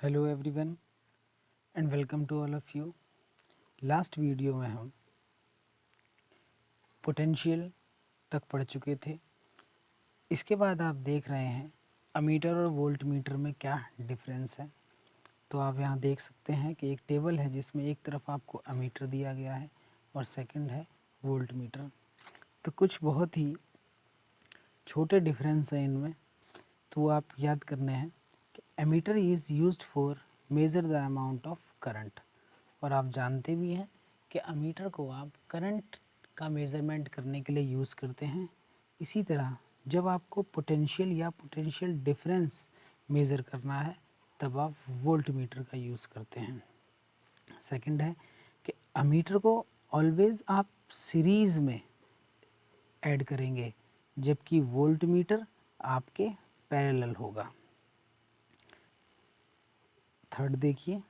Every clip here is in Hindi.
Hello everyone and welcome to all of you. Last video में हम पोटेंशियल तक पढ़ चुके थे। इसके बाद आप देख रहे हैं अमीटर और वोल्ट मीटर में क्या डिफरेंस है। तो आप यहाँ देख सकते हैं कि एक टेबल है जिसमें एक तरफ आपको अमीटर दिया गया है और सेकंड है वोल्ट मीटर। तो कुछ बहुत ही छोटे डिफरेंस हैं इनमें, तो आप याद करने हैं कि ammeter is used for measure the amount of current. और आप जानते भी हैं कि अमीटर को आप करंट का मेज़रमेंट करने के लिए यूज़ करते हैं। इसी तरह जब आपको पोटेंशियल या पोटेंशियल डिफरेंस मेज़र करना है तब आप वोल्ट मीटर का यूज़ करते हैं। सेकंड है कि अमीटर को ऑलवेज़ आप सीरीज़ में ऐड करेंगे, जबकि वोल्ट मीटर आपके पैरेलल होगा। थर्ड देखिए,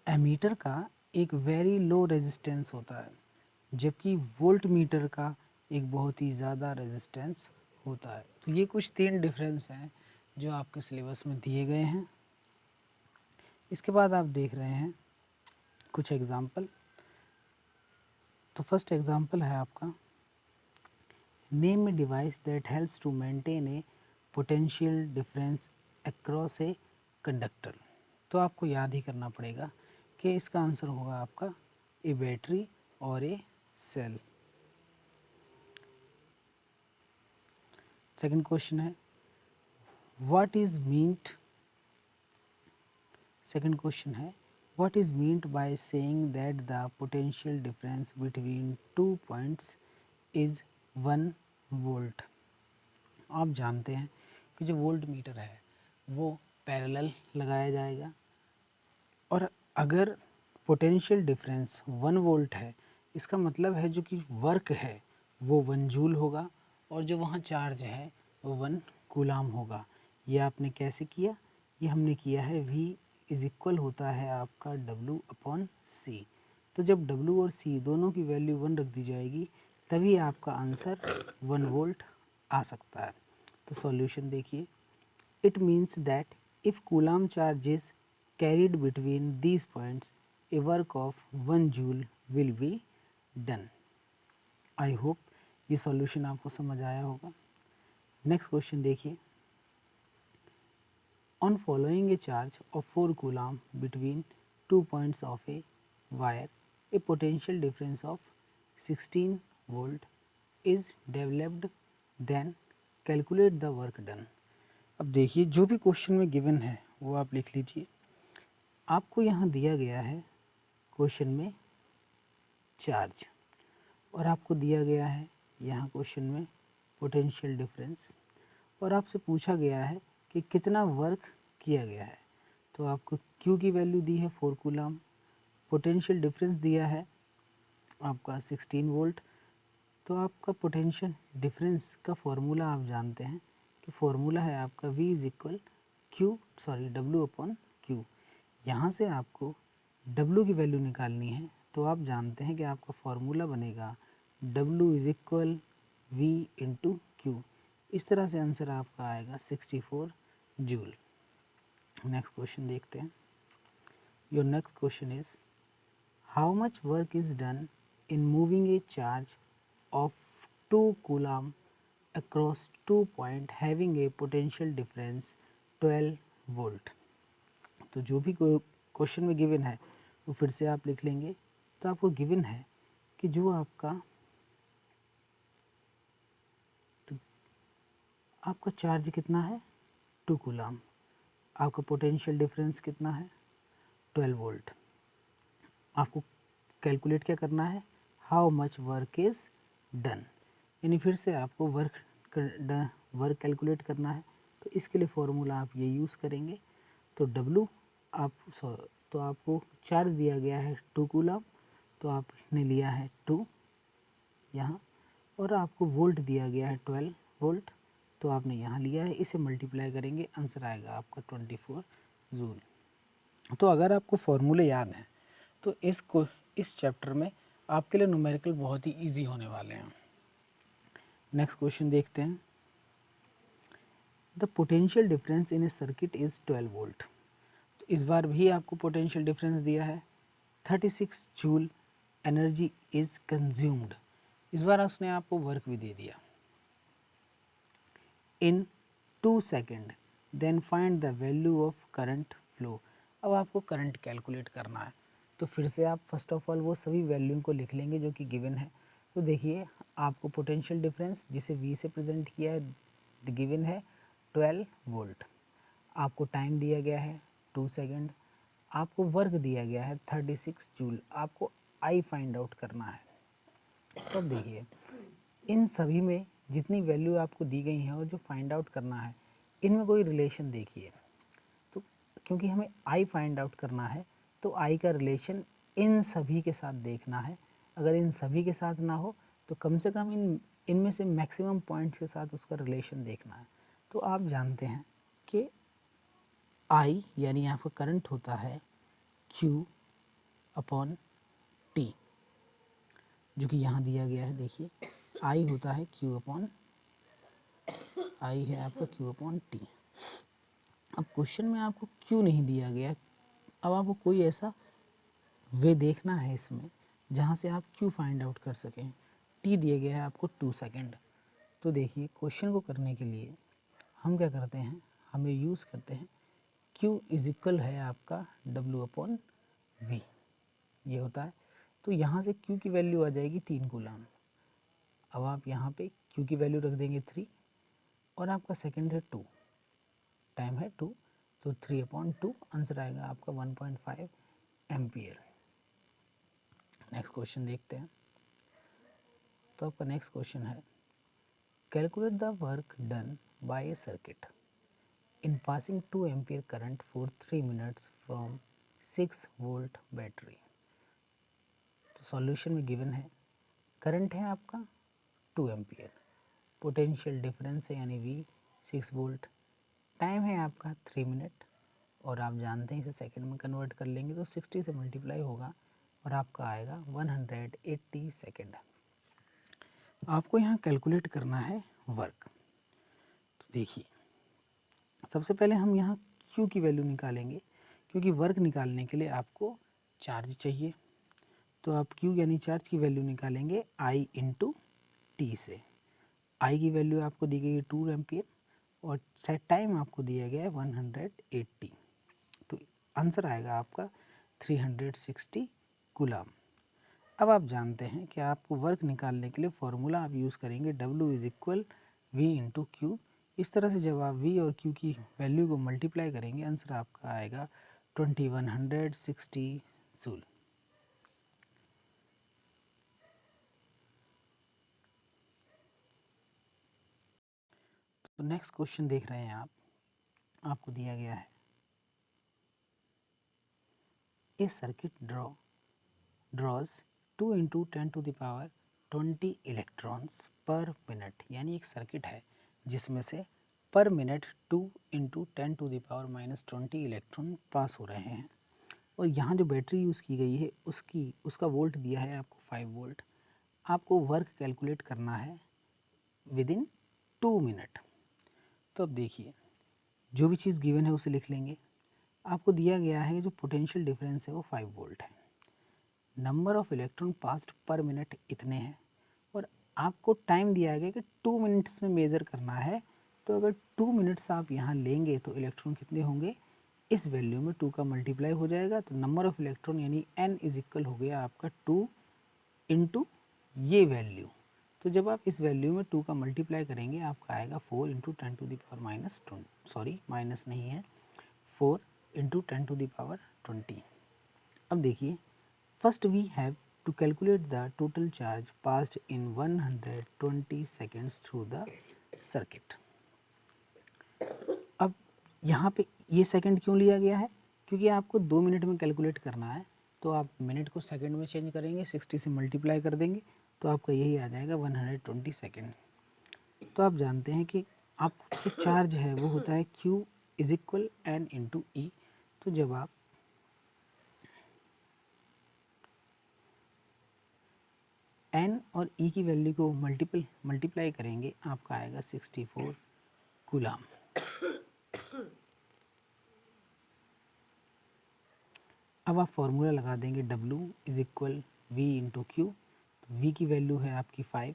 एमीटर का एक वेरी लो रेजिस्टेंस होता है, जबकि वोल्ट मीटर का एक बहुत ही ज़्यादा रेजिस्टेंस होता है। तो ये कुछ 3 डिफरेंस हैं जो आपके सिलेबस में दिए गए हैं। इसके बाद आप देख रहे हैं कुछ एग्जाम्पल। तो फर्स्ट एग्जाम्पल है आपका, name a device that helps to maintain a potential difference across a conductor. तो आपको याद ही करना पड़ेगा कि इसका आंसर होगा आपका ए बैटरी और ए सेल। सेकंड क्वेश्चन है, what is meant second question है what is meant by saying that the potential difference between 2 points is 1 volt. आप जानते हैं कि जो वोल्ट मीटर है वो पैरेलल लगाया जाएगा, और अगर पोटेंशियल डिफरेंस 1 वोल्ट है, इसका मतलब है जो कि वर्क है वो 1 जूल होगा और जो वहाँ चार्ज है वो 1 कूलाम होगा। ये आपने कैसे किया? ये हमने किया है V इज इक्वल होता है आपका W/C। तो जब W और C दोनों की वैल्यू 1 रख दी जाएगी तभी आपका आंसर 1 वोल्ट आ सकता है। तो सॉल्यूशन देखिए, it means that if coulomb charge is carried between these points, a work of 1 joule will be done. I hope ये सॉल्यूशन आपको समझ आया होगा। नेक्स्ट क्वेश्चन देखिए, on following a charge of 4 coulomb between 2 points of a wire, a potential difference of 16 volt is developed, then calculate the work done. अब देखिए, जो भी क्वेश्चन में गिवन है वो आप लिख लीजिए। आपको यहाँ दिया गया है क्वेश्चन में चार्ज, और आपको दिया गया है यहाँ क्वेश्चन में पोटेंशियल डिफरेंस, और आपसे पूछा गया है कि कितना वर्क किया गया है। तो आपको Q की वैल्यू दी है 4 कूलाम, पोटेंशियल डिफरेंस दिया है आपका 16 वोल्ट। तो आपका पोटेंशियल डिफरेंस का फॉर्मूला आप जानते हैं कि फॉर्मूला है आपका V इज इक्वल W/Q। यहाँ से आपको W की वैल्यू निकालनी है, तो आप जानते हैं कि आपका फॉर्मूला बनेगा W इज इक्वल V/Q। इस तरह से आंसर आपका आएगा 64 जूल। नेक्स्ट क्वेश्चन देखते हैं। Your next question is, how much work is done in moving A charge of 2 coulomb across 2 point having a potential difference 12 volt. तो जो भी क्वेश्चन में गिवन है वो फिर से आप लिख लेंगे। तो आपको गिवन है कि जो आपका चार्ज कितना है 2 कूलाम, आपका पोटेंशियल डिफरेंस कितना है 12 वोल्ट। आपको कैलकुलेट क्या करना है, how much work is done, यानी फिर से आपको वर्क कैलकुलेट करना है। तो इसके लिए फॉर्मूला आप ये यूज़ करेंगे। तो W तो आपको चार्ज दिया गया है 2 कूलाम, तो आपने लिया है 2 यहाँ, और आपको वोल्ट दिया गया है 12 वोल्ट, तो आपने यहाँ लिया है। इसे मल्टीप्लाई करेंगे, आंसर आएगा आपका 24 जूल। तो अगर आपको फॉर्मूले याद हैं तो इस चैप्टर में आपके लिए न्यूमेरिकल बहुत ही इजी होने वाले हैं। नेक्स्ट क्वेश्चन देखते हैं। The potential difference in a circuit is 12 volt. तो इस बार भी आपको पोटेंशियल डिफरेंस दिया है, 36 जूल एनर्जी इज़ कंज्यूम्ड। इस बार उसने आपको वर्क भी दे दिया। In 2 second then find the value of current flow. अब आपको करंट कैलकुलेट करना है, तो फिर से आप फर्स्ट ऑफ ऑल वो सभी वैल्यू को लिख लेंगे जो कि गिवन है। तो देखिए आपको पोटेंशियल डिफरेंस जिसे V से प्रेजेंट किया है गिवन है 12 वोल्ट, आपको टाइम दिया गया है 2 सेकेंड, आपको वर्क दिया गया है 36 जूल, आपको I फाइंड आउट करना है। तो अब देखिए इन सभी में जितनी वैल्यू आपको दी गई हैं और जो फाइंड आउट करना है, इनमें कोई रिलेशन देखिए। तो क्योंकि हमें आई फाइंड आउट करना है तो आई का रिलेशन इन सभी के साथ देखना है। अगर इन सभी के साथ ना हो तो कम से कम इनमें से मैक्सिमम पॉइंट्स के साथ उसका रिलेशन देखना है। तो आप जानते हैं कि आई यानी आपका करंट होता है Q अपॉन टी, जो कि यहाँ दिया गया है। देखिए आई होता है Q अपॉन आई है आपका Q अपॉन टी। अब क्वेश्चन में आपको क्यों नहीं दिया गया, अब आपको कोई ऐसा वे देखना है इसमें जहाँ से आप Q फाइंड आउट कर सकें। टी दिया गया है आपको 2 सेकेंड। तो देखिए क्वेश्चन को करने के लिए हम क्या करते हैं, हमें यूज़ करते हैं Q इज इक्वल है आपका W अपॉन V, ये होता है। तो यहाँ से Q की वैल्यू आ जाएगी 3 कूलाम। अब आप यहाँ पे Q की वैल्यू रख देंगे 3 और आपका सेकेंड है 2, टाइम है 2, तो 3 अपॉन 2 आंसर आएगा आपका 1.5 एम्पियर। नेक्स्ट क्वेश्चन देखते हैं। तो आपका नेक्स्ट क्वेश्चन है calculate the work done by A circuit in passing 2 ampere current for 3 minutes from 6 volt battery. तो सॉल्यूशन में गिवन है करंट है आपका 2 एम्पियर, पोटेंशियल डिफरेंस है यानी V 6 वोल्ट, टाइम है आपका 3 मिनट और आप जानते हैं इसे सेकंड में कन्वर्ट कर लेंगे तो 60 से मल्टीप्लाई होगा और आपका आएगा 180 सेकंड। आपको यहाँ कैलकुलेट करना है वर्क। तो देखिए सबसे पहले हम यहाँ Q की वैल्यू निकालेंगे, क्योंकि वर्क निकालने के लिए आपको चार्ज चाहिए। तो आप Q यानी चार्ज की वैल्यू निकालेंगे I इंटू टी से। I की वैल्यू आपको दी गई है 2 एम्पियर और सेट टाइम आपको दिया गया है 180। तो आंसर आएगा आपका 360 कूलाम। अब आप जानते हैं कि आपको वर्क निकालने के लिए फॉर्मूला आप यूज़ करेंगे W is equal V into Q. इस तरह से जब आप V और Q की वैल्यू को मल्टीप्लाई करेंगे आंसर आपका आएगा 2160 जूल। तो नेक्स्ट क्वेश्चन देख रहे हैं आप, आपको दिया गया है a circuit draws 2 into 10 to the power 20 electrons per minute, यानी एक सर्किट है जिसमें से per minute 2 into 10 to the power -20 electron पास हो रहे हैं। और यहाँ जो बैटरी यूज़ की गई है उसका वोल्ट दिया है आपको 5 वोल्ट। आपको वर्क कैलकुलेट करना है विद इन 2 मिनट। तो अब देखिए जो भी चीज़ गिवन है उसे लिख लेंगे। आपको दिया गया है जो पोटेंशियल डिफरेंस है वो 5 वोल्ट है, नंबर ऑफ़ इलेक्ट्रॉन पास्ड पर मिनट इतने हैं और आपको टाइम दिया गया कि 2 मिनट्स में मेज़र करना है। तो अगर 2 मिनट्स आप यहाँ लेंगे तो इलेक्ट्रॉन कितने होंगे, इस वैल्यू में 2 का मल्टीप्लाई हो जाएगा तो नंबर ऑफ़ इलेक्ट्रॉन यानी n इज इक्वल हो गया आपका 2 इंटू ये वैल्यू। तो जब आप इस वैल्यू में 2 का मल्टीप्लाई करेंगे आपका आएगा 4 into 10 to the power -20, sorry minus नहीं है, 4 इंटू 10 टू द पावर 20। अब देखिए first we have to calculate the total charge passed in 120 seconds through the circuit. अब यहाँ पे ये सेकंड क्यों लिया गया है, क्योंकि आपको 2 मिनट में कैलकुलेट करना है। तो आप मिनट को सेकंड में चेंज करेंगे, 60 से मल्टीप्लाई कर देंगे तो आपका यही आ जाएगा 120 सेकंड। तो आप जानते हैं कि आप जो चार्ज है वो होता है Q is equal N into e. तो जब आप N और E की वैल्यू को मल्टीप्लाई करेंगे आपका आएगा 64 कूलाम। अब आप फॉर्मूला लगा देंगे W is equal V into Q. V की वैल्यू है आपकी 5,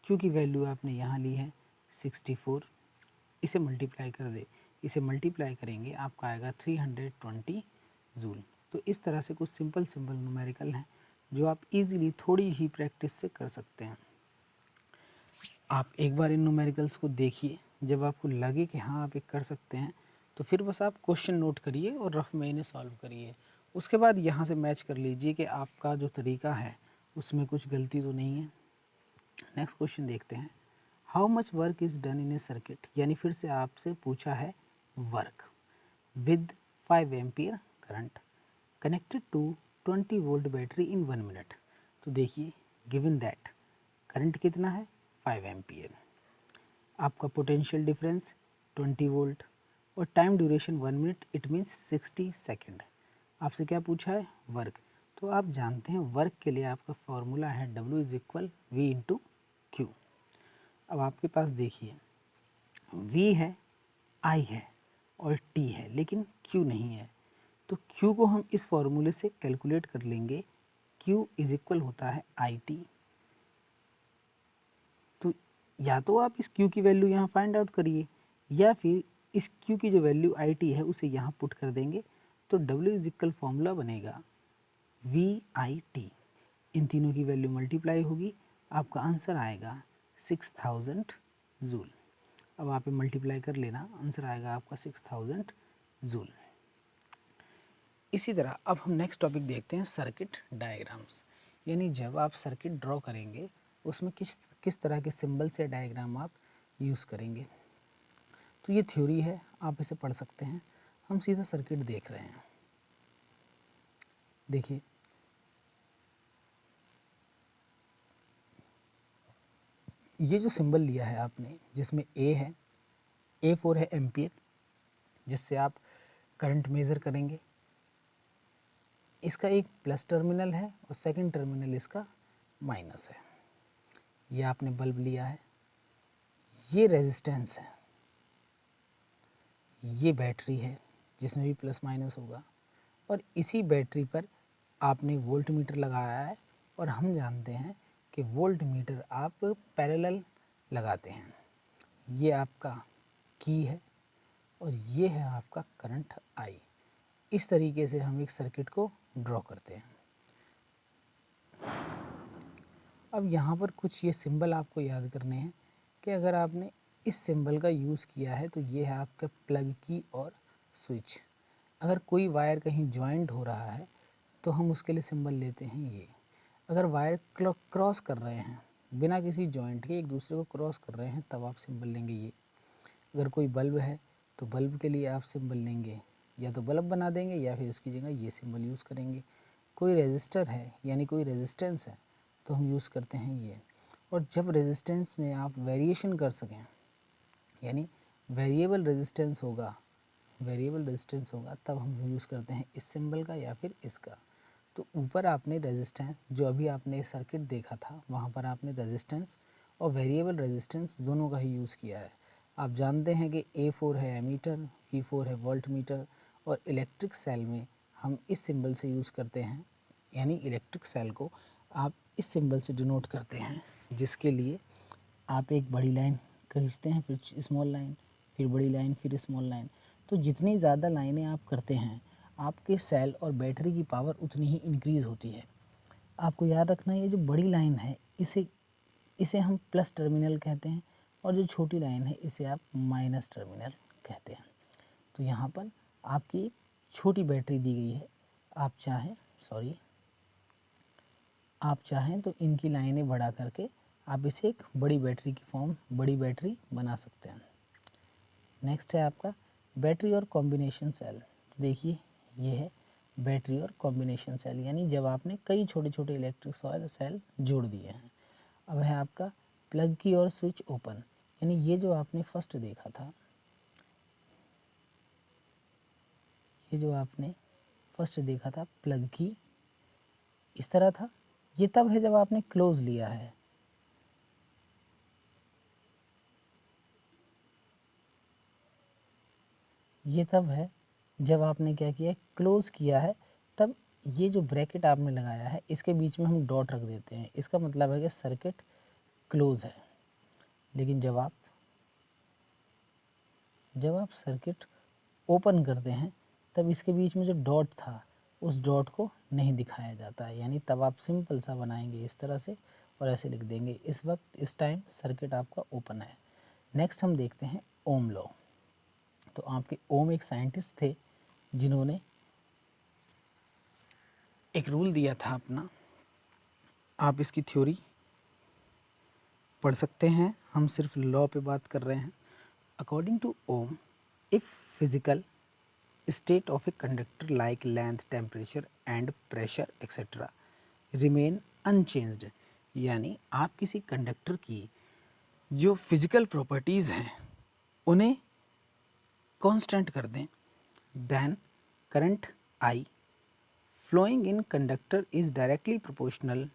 Q की वैल्यू आपने यहाँ ली है 64। इसे मल्टीप्लाई कर दे, इसे मल्टीप्लाई करेंगे आपका आएगा 320 जूल। तो इस तरह से कुछ सिंपल न्यूमेरिकल हैं जो आप इजीली थोड़ी ही प्रैक्टिस से कर सकते हैं। आप एक बार इन न्यूमेरिकल्स को देखिए, जब आपको लगे कि हाँ आप ये कर सकते हैं तो फिर बस आप क्वेश्चन नोट करिए और रफ में इन्हें सॉल्व करिए। उसके बाद यहाँ से मैच कर लीजिए कि आपका जो तरीका है उसमें कुछ गलती तो नहीं है। नेक्स्ट क्वेश्चन देखते हैं, how much work is done in a circuit, यानी फिर से आपसे पूछा है work with 5 ampere current connected to 20 volt battery in 1 minute. तो देखिए गिवन दैट करंट कितना है 5 एम्पियर, आपका पोटेंशियल डिफरेंस 20 वोल्ट और time duration 1 minute, it means 60 second. आपसे क्या पूछा है वर्क। तो आप जानते हैं वर्क के लिए आपका फॉर्मूला है W is equal V into Q. अब आपके पास देखिए V है, I है और T है, लेकिन Q नहीं है। तो Q को हम इस फॉर्मूले से कैलकुलेट कर लेंगे। Q इज इक्वल होता है IT। तो या तो आप इस Q की वैल्यू यहाँ फाइंड आउट करिए या फिर इस Q की जो वैल्यू IT है उसे यहाँ पुट कर देंगे। तो W इज इक्वल फॉर्मूला बनेगा VIT। इन तीनों की वैल्यू मल्टीप्लाई होगी, आपका आंसर आएगा 6000 जूल। अब आप मल्टीप्लाई कर लेना, आंसर आएगा आपका 6000 जूल। इसी तरह अब हम नेक्स्ट टॉपिक देखते हैं सर्किट डायग्राम्स, यानी जब आप सर्किट ड्रॉ करेंगे उसमें किस तरह के सिंबल्स या डायग्राम आप यूज़ करेंगे। तो ये थ्योरी है, आप इसे पढ़ सकते हैं। हम सीधा सर्किट देख रहे हैं। देखिए ये जो सिंबल लिया है आपने, जिसमें A है, A4 है एम्पियर, जिससे आप करंट मेज़र करेंगे। इसका एक प्लस टर्मिनल है और सेकंड टर्मिनल इसका माइनस है। ये आपने बल्ब लिया है, ये रेजिस्टेंस है, ये बैटरी है जिसमें भी प्लस माइनस होगा, और इसी बैटरी पर आपने वोल्ट मीटर लगाया है। और हम जानते हैं कि वोल्ट मीटर आप पैरेलल लगाते हैं। ये आपका की है और ये है आपका करंट आई। इस तरीके से हम एक सर्किट को ड्रॉ करते हैं। अब यहाँ पर कुछ ये सिंबल आपको याद करने हैं कि अगर आपने इस सिंबल का यूज़ किया है तो ये है आपका प्लग की और स्विच। अगर कोई वायर कहीं जॉइंट हो रहा है तो हम उसके लिए सिंबल लेते हैं ये। अगर वायर क्रॉस कर रहे हैं बिना किसी जॉइंट के, एक दूसरे को क्रॉस कर रहे हैं, तब आप सिंबल लेंगे ये। अगर कोई बल्ब है तो बल्ब के लिए आप सिंबल लेंगे, या तो बल्ब बना देंगे या फिर उसकी जगह ये सिंबल यूज़ करेंगे। कोई रेजिस्टर है यानी कोई रेजिस्टेंस है तो हम यूज़ करते हैं ये। और जब रेजिस्टेंस में आप वेरिएशन कर सकें, यानी वेरिएबल रेजिस्टेंस होगा, तब हम यूज़ करते हैं इस सिंबल का या फिर इसका। तो ऊपर आपने रेजिस्टेंस, जो अभी आपने सर्किट देखा था वहाँ पर आपने रेजिस्टेंस और वेरिएबल रेजिस्टेंस दोनों का ही यूज़ किया है। आप जानते हैं कि A4 है एमीटर, V4 है वोल्ट मीटर, और इलेक्ट्रिक सेल में हम इस सिंबल से यूज़ करते हैं, यानी इलेक्ट्रिक सेल को आप इस सिंबल से डिनोट करते हैं, जिसके लिए आप एक बड़ी लाइन खींचते हैं, फिर स्मॉल लाइन, फिर बड़ी लाइन, फिर स्मॉल लाइन। तो जितनी ज़्यादा लाइनें आप करते हैं आपके सेल और बैटरी की पावर उतनी ही इंक्रीज़ होती है। आपको याद रखना, ये जो बड़ी लाइन है इसे हम प्लस टर्मिनल कहते हैं, और जो छोटी लाइन है इसे आप माइनस टर्मिनल कहते हैं। तो यहाँ पर आपकी छोटी बैटरी दी गई है, आप चाहें तो इनकी लाइनें बढ़ा करके आप इसे एक बड़ी बैटरी बना सकते हैं। नेक्स्ट है आपका बैटरी और कॉम्बिनेशन सेल। देखिए ये है बैटरी और कॉम्बिनेशन सेल, यानी जब आपने कई छोटे छोटे इलेक्ट्रिक सेल जोड़ दिए हैं। अब है आपका प्लग की और स्विच ओपन, यानी ये जो आपने फर्स्ट देखा था, प्लग की इस तरह था, ये तब है जब आपने क्लोज लिया है। ये तब है जब आपने क्या किया है, क्लोज किया है, तब ये जो ब्रैकेट आपने लगाया है इसके बीच में हम डॉट रख देते हैं, इसका मतलब है कि सर्किट क्लोज है। लेकिन जब आप सर्किट ओपन करते हैं तब इसके बीच में जो डॉट था उस डॉट को नहीं दिखाया जाता है, यानी तब आप सिंपल सा बनाएंगे इस तरह से और ऐसे लिख देंगे, इस वक्त इस टाइम सर्किट आपका ओपन है। नेक्स्ट हम देखते हैं ओम लॉ। तो आपके ओम एक साइंटिस्ट थे जिन्होंने एक रूल दिया था अपना, आप इसकी थ्योरी पढ़ सकते हैं, हम सिर्फ लॉ पे बात कर रहे हैं। According to Ohm, if physical state of a conductor like length, temperature and pressure etc. remain unchanged, यानी आप किसी कंडक्टर की जो फिजिकल प्रॉपर्टीज़ हैं उन्हें कांस्टेंट कर दें, then current I flowing in conductor is directly proportional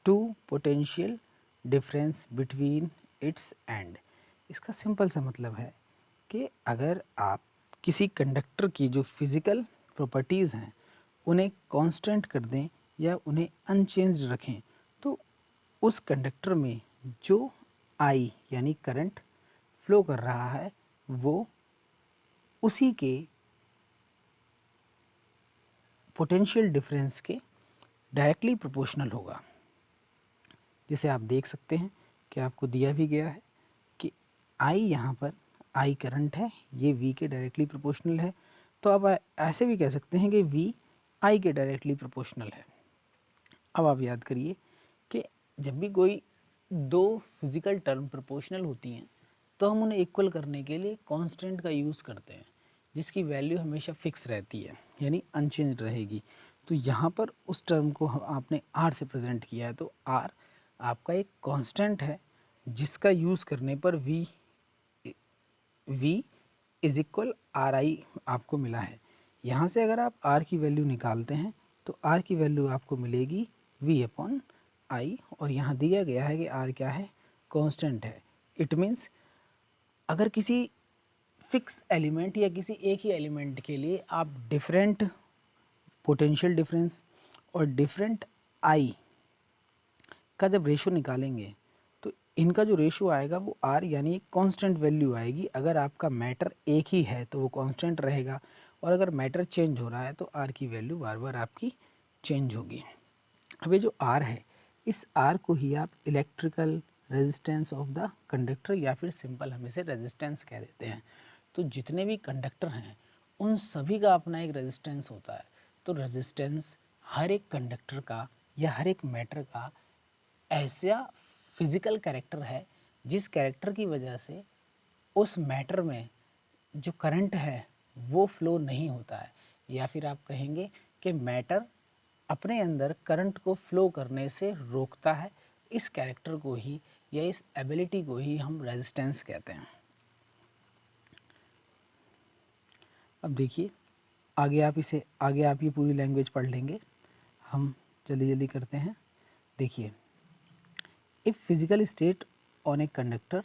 to potential difference between its end। इसका सिंपल सा मतलब है कि अगर आप किसी कंडक्टर की जो फिज़िकल प्रॉपर्टीज़ हैं उन्हें कांस्टेंट कर दें या उन्हें अनचेंज्ड रखें, तो उस कंडक्टर में जो आई यानी करंट फ्लो कर रहा है वो उसी के पोटेंशियल डिफरेंस के डायरेक्टली प्रोपोर्शनल होगा। जिसे आप देख सकते हैं कि आपको दिया भी गया है कि आई यहाँ पर आई करंट है, ये वी के डायरेक्टली प्रोपोर्शनल है। तो आप ऐसे भी कह सकते हैं कि वी आई के डायरेक्टली प्रोपोर्शनल है। अब आप याद करिए कि जब भी कोई दो फिजिकल टर्म प्रोपोर्शनल होती हैं तो हम उन्हें इक्वल करने के लिए कांस्टेंट का यूज़ करते हैं जिसकी वैल्यू हमेशा फिक्स रहती है यानी अनचेंज रहेगी। तो यहाँ पर उस टर्म को आपने आर से प्रेजेंट किया है, तो आर आपका एक कांस्टेंट है जिसका यूज़ करने पर V is equal R I आपको मिला है। यहाँ से अगर आप आर की वैल्यू निकालते हैं तो आर की वैल्यू आपको मिलेगी वी अपॉन आई, और यहाँ दिया गया है कि आर क्या है, कांस्टेंट है। इट मीन्स अगर किसी फिक्स एलिमेंट या किसी एक ही एलिमेंट के लिए आप डिफरेंट पोटेंशियल डिफरेंस और डिफरेंट आई का जब रेशो निकालेंगे तो इनका जो रेशो आएगा वो आर यानी एक कांस्टेंट वैल्यू आएगी। अगर आपका मैटर एक ही है तो वो कांस्टेंट रहेगा, और अगर मैटर चेंज हो रहा है तो आर की वैल्यू बार बार आपकी चेंज होगी। अब ये जो आर है, इस आर को ही आप electrical resistance of the conductor या फिर सिंपल हम इसे रेजिस्टेंस कह देते हैं। तो जितने भी कंडक्टर हैं उन सभी का अपना एक रेजिस्टेंस होता है। तो रेजिस्टेंस हर एक कंडक्टर का या हर एक मैटर का ऐसा फिज़िकल कैरेक्टर है जिस कैरेक्टर की वजह से उस मैटर में जो करंट है वो फ्लो नहीं होता है, या फिर आप कहेंगे कि मैटर अपने अंदर करंट को फ्लो करने से रोकता है। इस कैरेक्टर को ही या इस एबिलिटी को ही हम रेजिस्टेंस कहते हैं। अब देखिए आगे आप ये पूरी लैंग्वेज पढ़ लेंगे, हम जल्दी जल्दी करते हैं। देखिए, if physical state on a conductor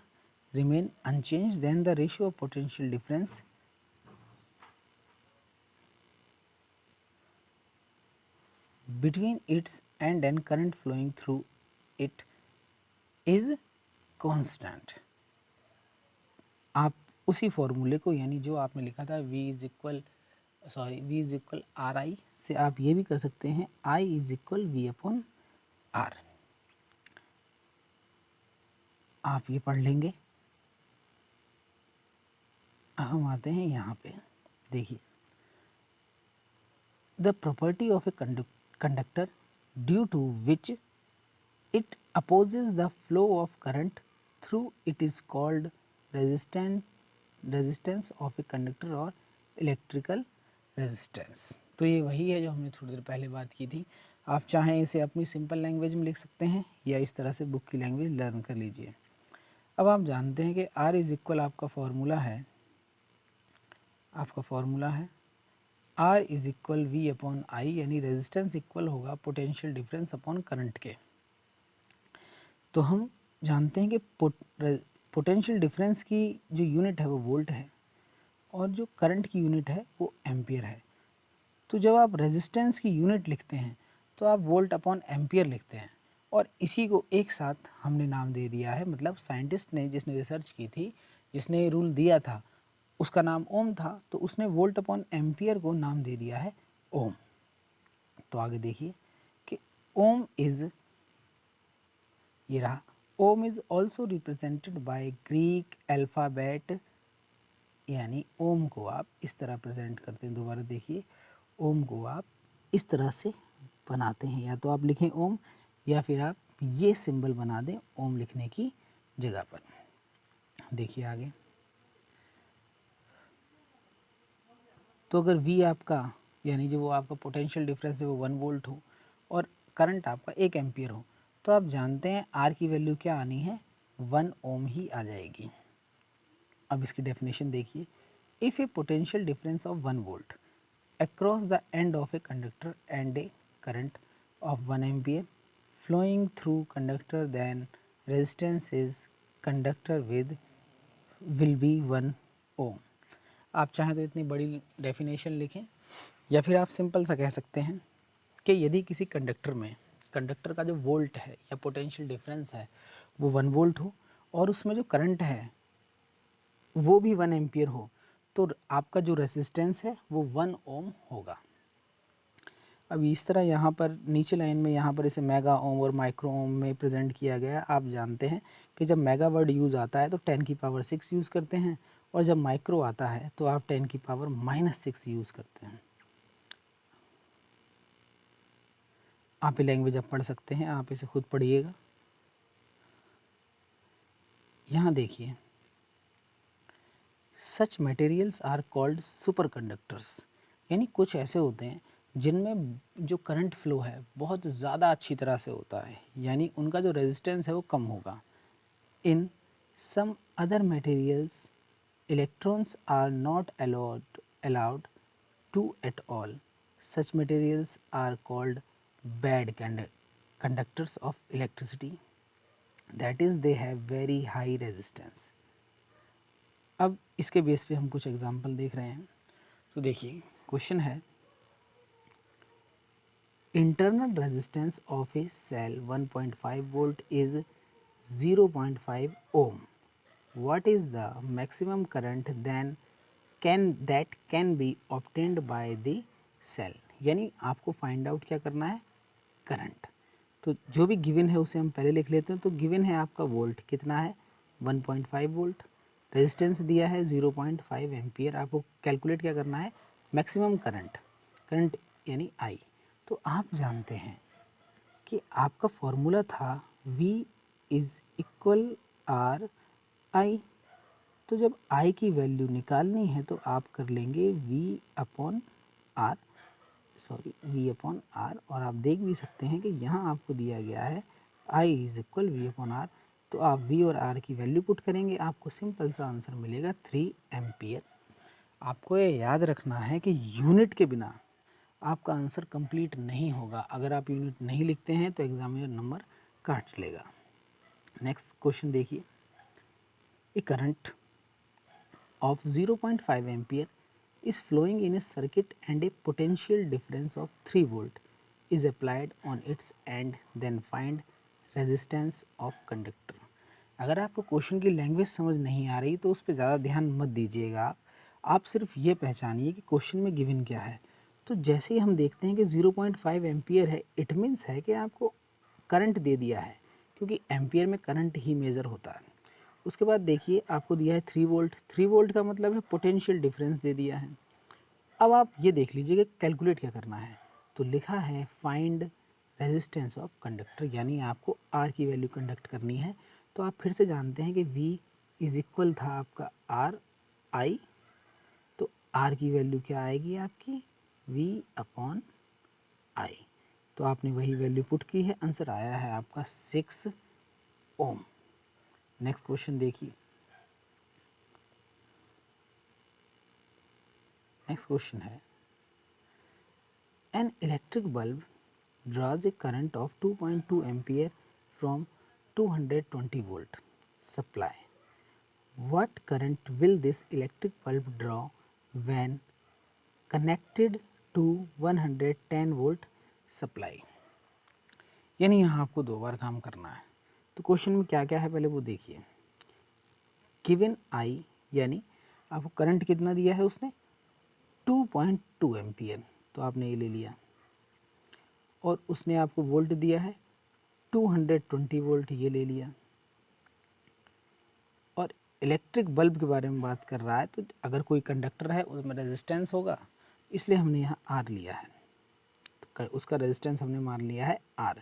remain unchanged, then the ratio of potential difference between its end and current flowing through it is constant। आप उसी फॉर्मूले को यानी जो आपने लिखा था v is equal R I से आप ये भी कर सकते हैं I is equal V upon R. आप ये पढ़ लेंगे। हम आते हैं यहाँ पे, देखिए, the property of a conductor due to which it opposes the flow of current through it is called resistance of a conductor or electrical resistance। तो ये वही है जो हमने थोड़ी देर पहले बात की थी। आप चाहें इसे अपनी सिंपल लैंग्वेज में लिख सकते हैं या इस तरह से बुक की लैंग्वेज लर्न कर लीजिए। अब आप जानते हैं कि R इज इक्वल आपका फॉर्मूला है R is equal V upon I, यानी रेजिस्टेंस इक्वल होगा पोटेंशियल डिफरेंस अपॉन करंट के। तो हम जानते हैं कि पोटेंशियल डिफरेंस की जो यूनिट है वो वोल्ट है, और जो करंट की यूनिट है वो एम्पियर है। तो जब आप रेजिस्टेंस की यूनिट लिखते हैं तो आप वोल्ट अपॉन एम्पियर लिखते हैं, और इसी को एक साथ हमने नाम दे दिया है, मतलब साइंटिस्ट ने जिसने रिसर्च की थी, जिसने रूल दिया था, उसका नाम ओम था, तो उसने वोल्ट अपॉन एम्पियर को नाम दे दिया है ओम। तो आगे देखिए कि ओम इज, ये रहा, ohm is also represented by Greek alphabet, यानी ओम को आप इस तरह प्रेजेंट करते हैं। दोबारा देखिए, ओम को आप इस तरह से बनाते हैं, या तो आप लिखें ओम या फिर आप ये सिंबल बना दें ओम लिखने की जगह पर। देखिए आगे, तो अगर V आपका, यानी जो वो आपका पोटेंशियल डिफरेंस है वो 1 वोल्ट हो और करंट आपका 1 एम्पियर हो, तो आप जानते हैं R की वैल्यू क्या आनी है, 1 ओम ही आ जाएगी। अब इसकी डेफिनेशन देखिए, if A potential difference of 1 volt across the end of a conductor and a current of 1 ampere flowing through conductor, then resistance is conductor with will be 1 ohm। आप चाहें तो इतनी बड़ी डेफिनेशन लिखें, या फिर आप सिंपल सा कह सकते हैं कि यदि किसी कंडक्टर में, कंडक्टर का जो वोल्ट है या पोटेंशियल डिफरेंस है वो 1 वोल्ट हो और उसमें जो करंट है वो भी 1 एम्पियर हो, तो आपका जो रेजिस्टेंस है वो 1 ओम होगा। अब इस तरह यहाँ पर नीचे लाइन में यहाँ पर इसे मेगा ओम और माइक्रो ओम में प्रेजेंट किया गया है। आप जानते हैं कि जब मेगा वर्ड यूज़ आता है तो 10 की पावर 6 यूज़ करते हैं, और जब माइक्रो आता है तो आप 10 की पावर -6 यूज़ करते हैं। आप ये लैंग्वेज आप पढ़ सकते हैं, आप इसे खुद पढ़िएगा। यहाँ देखिए, such materials are called super conductors, यानी कुछ ऐसे होते हैं जिनमें जो करंट फ्लो है बहुत ज़्यादा अच्छी तरह से होता है, यानी उनका जो रेजिस्टेंस है वो कम होगा। In some other materials electrons are not allowed to at all. Such materials are called bad conductors of electricity, that is they have very high resistance। अब इसके बेस पे हम कुछ एग्जांपल देख रहे हैं। तो देखिए, क्वेश्चन है, internal resistance of a cell 1.5 volt is 0.5 ohm. What is the maximum current then can be obtained by the cell। यानी आपको फाइंड आउट क्या करना है, करंट। तो जो भी गिवन है उसे हम पहले लिख लेते हैं। तो गिवन है आपका वोल्ट कितना है, 1.5 वोल्ट, रेजिस्टेंस दिया है 0.5 एम्पियर। आपको कैलकुलेट क्या करना है, मैक्सिमम करंट, करंट यानी आई। तो आप जानते हैं कि आपका फॉर्मूला था V इज़ इक्वल आर आई। तो जब I की वैल्यू निकालनी है तो आप कर लेंगे V अपॉन आर, और आप देख भी सकते हैं कि यहाँ आपको दिया गया है I is equal V upon R. तो आप V और R की वैल्यू पुट करेंगे, आपको सिंपल सा आंसर मिलेगा 3 एम्पियर। आपको ये याद रखना है कि यूनिट के बिना आपका आंसर कंप्लीट नहीं होगा। अगर आप यूनिट नहीं लिखते हैं तो एग्जामिनर नंबर काट लेगा। नेक्स्ट क्वेश्चन देखिए, ए current of 0.5 ampere is flowing in a circuit and a potential difference of 3 volt is applied on its end, then find resistance of conductor। अगर आपको क्वेश्चन की लैंग्वेज समझ नहीं आ रही तो उस पर ज़्यादा ध्यान मत दीजिएगा। आप सिर्फ ये पहचानिए कि क्वेश्चन में गिवन क्या है। तो जैसे ही हम देखते हैं कि 0.5 एम्पियर है, इट मीन्स है कि आपको करंट दे दिया है, क्योंकि एम्पियर में करंट ही मेज़र होता है। उसके बाद देखिए, आपको दिया है 3 वोल्ट, 3 वोल्ट का मतलब है पोटेंशियल डिफरेंस दे दिया है। अब आप ये देख लीजिए कि कैलकुलेट क्या करना है। तो लिखा है फाइंड रेजिस्टेंस ऑफ कंडक्टर, यानी आपको आर की वैल्यू कंडक्ट करनी है। तो आप फिर से जानते हैं कि V इज इक्वल था आपका आर आई। तो आर की वैल्यू क्या आएगी आपकी, V अपॉन आई। तो आपने वही वैल्यू पुट की है, आंसर आया है आपका 6 ओम। नेक्स्ट क्वेश्चन देखिए, नेक्स्ट क्वेश्चन है, an electric bulb draws a current of 2.2 ampere from 220 volt supply। What current will this electric bulb draw when connected to 110 volt supply. यानी यहाँ आपको 2 बार काम करना है। तो क्वेश्चन में क्या क्या है पहले वो देखिए। गिवन आई यानी आपको करंट कितना दिया है उसने 2.2 एम्पियर, तो आपने ये ले लिया। और उसने आपको वोल्ट दिया है 220 वोल्ट, ये ले लिया। और इलेक्ट्रिक बल्ब के बारे में बात कर रहा है, तो अगर कोई कंडक्टर है उसमें रेजिस्टेंस होगा, इसलिए हमने यहाँ आर लिया है। तो उसका रेजिस्टेंस हमने मान लिया है आर।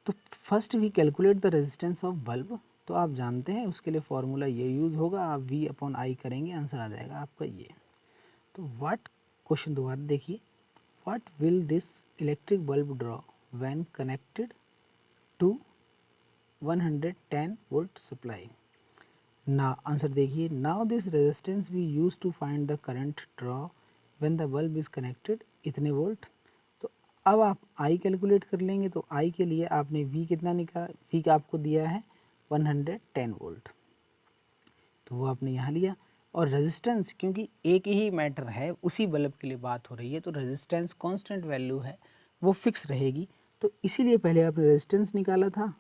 तो first we calculate the resistance of bulb. तो आप जानते हैं उसके लिए फॉर्मूला ये यूज़ होगा, आप वी अपॉन आई करेंगे, आंसर आ जाएगा आपका ये। तो व्हाट, क्वेश्चन दोबारा देखिए, what will this electric bulb draw when connected to 110 volt supply. ना आंसर देखिए, now this resistance we use to find the current draw when the bulb is connected इतने वोल्ट। तो अब आप आई कैलकुलेट कर लेंगे। तो आई के लिए आपने वी कितना निकाला, वी का आपको दिया है 110 वोल्ट, तो वो आपने यहाँ लिया। और रेजिस्टेंस, क्योंकि एक ही मैटर है, उसी बल्ब के लिए बात हो रही है, तो रेजिस्टेंस कांस्टेंट वैल्यू है, वो फिक्स रहेगी। तो इसीलिए पहले आपने रेजिस्टेंस निकाला था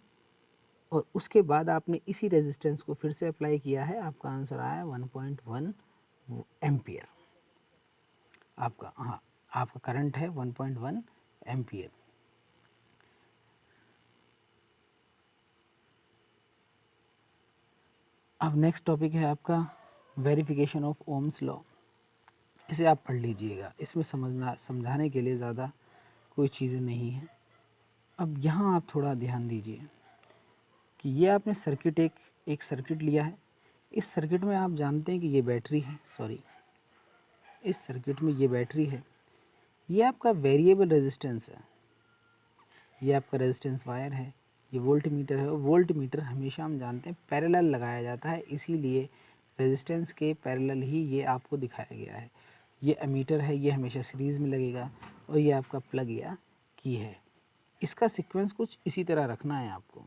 और उसके बाद आपने इसी रेजिस्टेंस को फिर से अप्लाई किया है। आपका आंसर आया 1.1 एम्पियर। आपका, हाँ, आपका करंट है 1.1 एम्पियर। अब नेक्स्ट टॉपिक है आपका वेरिफिकेशन ऑफ ओम्स लॉ। इसे आप पढ़ लीजिएगा, इसमें समझाने के लिए ज़्यादा कोई चीज़ें नहीं है। अब यहाँ आप थोड़ा ध्यान दीजिए कि ये आपने सर्किट एक सर्किट लिया है। इस सर्किट में आप जानते हैं कि ये बैटरी है, इस सर्किट में ये बैटरी है। ये आपका वेरिएबल रेजिस्टेंस है, ये आपका रेजिस्टेंस वायर है, ये वोल्ट मीटर है। और वोल्ट मीटर हमेशा हम जानते हैं पैरेलल लगाया जाता है, इसीलिए रेजिस्टेंस के पैरेलल ही ये आपको दिखाया गया है। ये एमीटर है, ये हमेशा सीरीज़ में लगेगा। और ये आपका प्लग या की है। इसका सीक्वेंस कुछ इसी तरह रखना है आपको।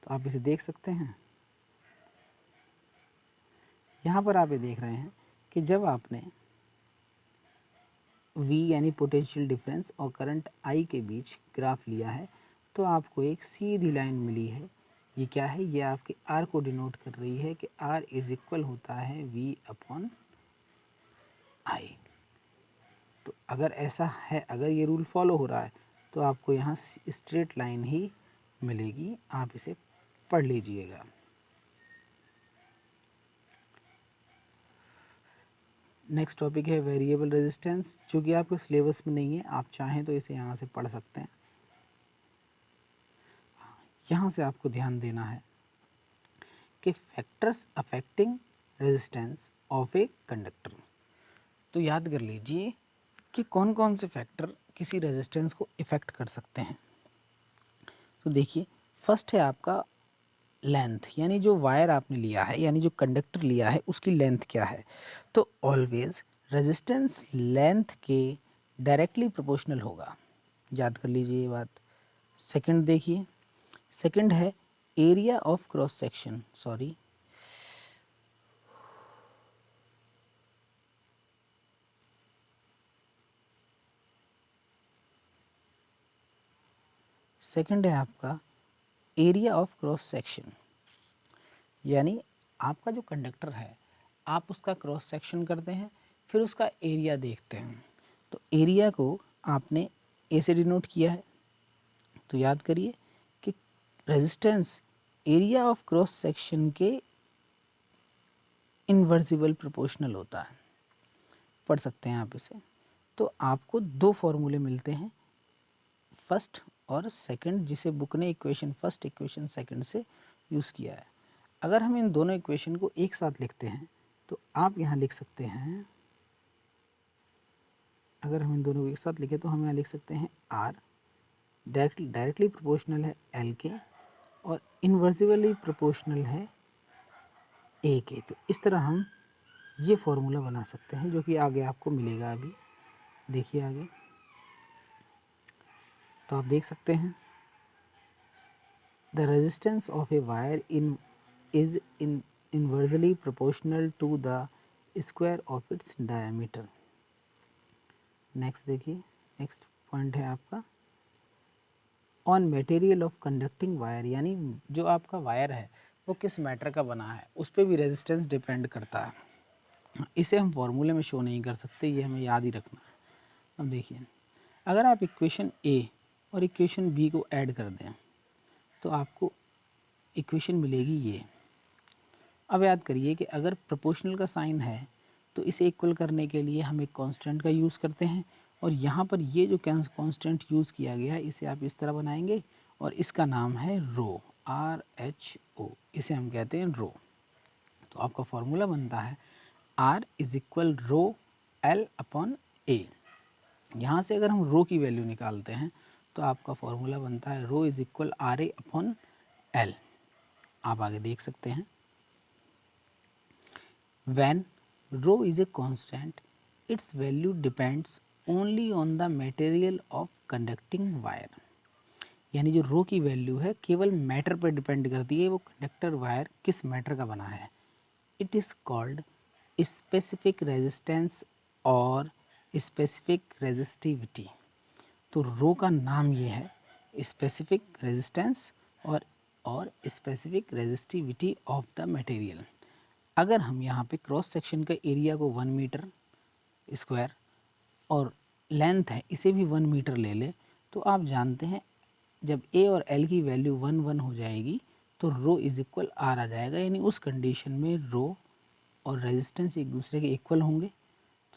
तो आप इसे देख सकते हैं। यहाँ पर आप ये देख रहे हैं कि जब आपने V यानी पोटेंशियल डिफरेंस और करंट I के बीच ग्राफ लिया है, तो आपको एक सीधी लाइन मिली है। ये क्या है, ये आपके R को डिनोट कर रही है कि R इज इक्वल होता है V अपॉन I। तो अगर ऐसा है, अगर ये रूल फॉलो हो रहा है, तो आपको यहाँ स्ट्रेट लाइन ही मिलेगी। आप इसे पढ़ लीजिएगा। नेक्स्ट टॉपिक है वेरिएबल रेजिस्टेंस, जो कि आपके सिलेबस में नहीं है, आप चाहें तो इसे यहाँ से पढ़ सकते हैं। यहाँ से आपको ध्यान देना है कि factors affecting resistance of a conductor. तो याद कर लीजिए कि कौन कौन से फैक्टर किसी रेजिस्टेंस को इफ़ेक्ट कर सकते हैं। तो देखिए, फर्स्ट है आपका लेंथ, यानी जो वायर आपने लिया है, यानी जो कंडक्टर लिया है, उसकी लेंथ क्या है। तो ऑलवेज रेजिस्टेंस लेंथ के डायरेक्टली प्रोपोर्शनल होगा, याद कर लीजिए ये बात। सेकंड देखिए, सेकंड है area of cross section, second है आपका एरिया ऑफ क्रॉस सेक्शन। यानी आपका जो कंडक्टर है, आप उसका क्रॉस सेक्शन करते हैं, फिर उसका एरिया देखते हैं। तो एरिया को आपने ए से डिनोट किया है। तो याद करिए कि resistance area of cross section के इन्वर्सिबल प्रोपोर्शनल होता है, पढ़ सकते हैं आप इसे। तो आपको दो फॉर्मूले मिलते हैं, फर्स्ट और सेकंड, जिसे बुक ने इक्वेशन फर्स्ट इक्वेशन सेकंड से यूज़ किया है। अगर हम इन दोनों इक्वेशन को एक साथ लिखते हैं, तो आप यहाँ लिख सकते हैं, अगर हम इन दोनों को एक साथ लिखें तो हम यहाँ लिख सकते हैं आर डायरेक्टली प्रोपोर्शनल है एल के और इन्वर्सिबली प्रोपोर्शनल है ए के। तो इस तरह हम ये फॉर्मूला बना सकते हैं, जो कि आगे आपको मिलेगा। अभी देखिए आगे, तो आप देख सकते हैं the resistance of a wire in is in inversely proportional to the square of its diameter. Next देखिए, नेक्स्ट पॉइंट है आपका on material of conducting wire, यानी जो आपका वायर है वो किस मैटर का बना है उस पर भी रेजिस्टेंस डिपेंड करता है। इसे हम फॉर्मूले में शो नहीं कर सकते, ये हमें याद ही रखना है। अब देखिए, अगर आप इक्वेशन ए और इक्वेशन बी को ऐड कर दें तो आपको इक्वेशन मिलेगी ये। अब याद करिए कि अगर प्रोपोर्शनल का साइन है तो इसे इक्वल करने के लिए हम एक कांस्टेंट का यूज़ करते हैं, और यहाँ पर ये जो कांस्टेंट यूज़ किया गया है इसे आप इस तरह बनाएंगे और इसका नाम है रो, RHO, इसे हम कहते हैं रो। तो आपका फॉर्मूला बनता है R is equal rho L upon A. यहाँ से अगर हम रो की वैल्यू निकालते हैं तो आपका फॉर्मूला बनता है rho is equal RA upon L। आप आगे देख सकते हैं, when rho is a constant, its value depends only on the material of conducting wire। यानी जो रो की वैल्यू है केवल मैटर पर डिपेंड करती है, वो कंडक्टर वायर किस मैटर का बना है। It is called specific resistance और स्पेसिफिक रेजिस्टिविटी। तो रो का नाम ये है, स्पेसिफिक रेजिस्टेंस और specific resistivity of the material. अगर हम यहाँ पे क्रॉस सेक्शन का एरिया को 1 मीटर स्क्वायर और लेंथ है इसे भी 1 मीटर ले लें तो आप जानते हैं जब ए और एल की वैल्यू 1 हो जाएगी तो रो इज इक्वल आर आ जाएगा, यानी उस कंडीशन में रो और रेजिस्टेंस एक दूसरे के इक्वल होंगे।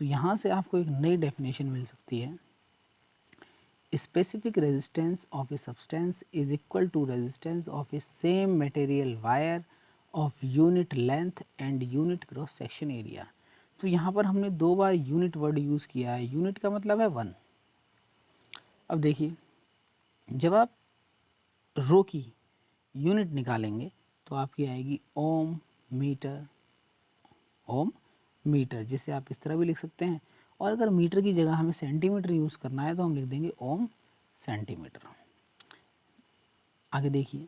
तो यहाँ से आपको एक नई डेफिनेशन मिल सकती है, specific resistance of a substance is equal to resistance of a same material wire of unit length and unit cross section area. तो यहाँ पर हमने 2 बार यूनिट वर्ड यूज़ किया है, यूनिट का मतलब है 1। अब देखिए, जब आप रो की यूनिट निकालेंगे तो आपकी आएगी ओम मीटर, जिसे आप इस तरह भी लिख सकते हैं, और अगर मीटर की जगह हमें सेंटीमीटर यूज़ करना है तो हम लिख देंगे ओम सेंटीमीटर। आगे देखिए,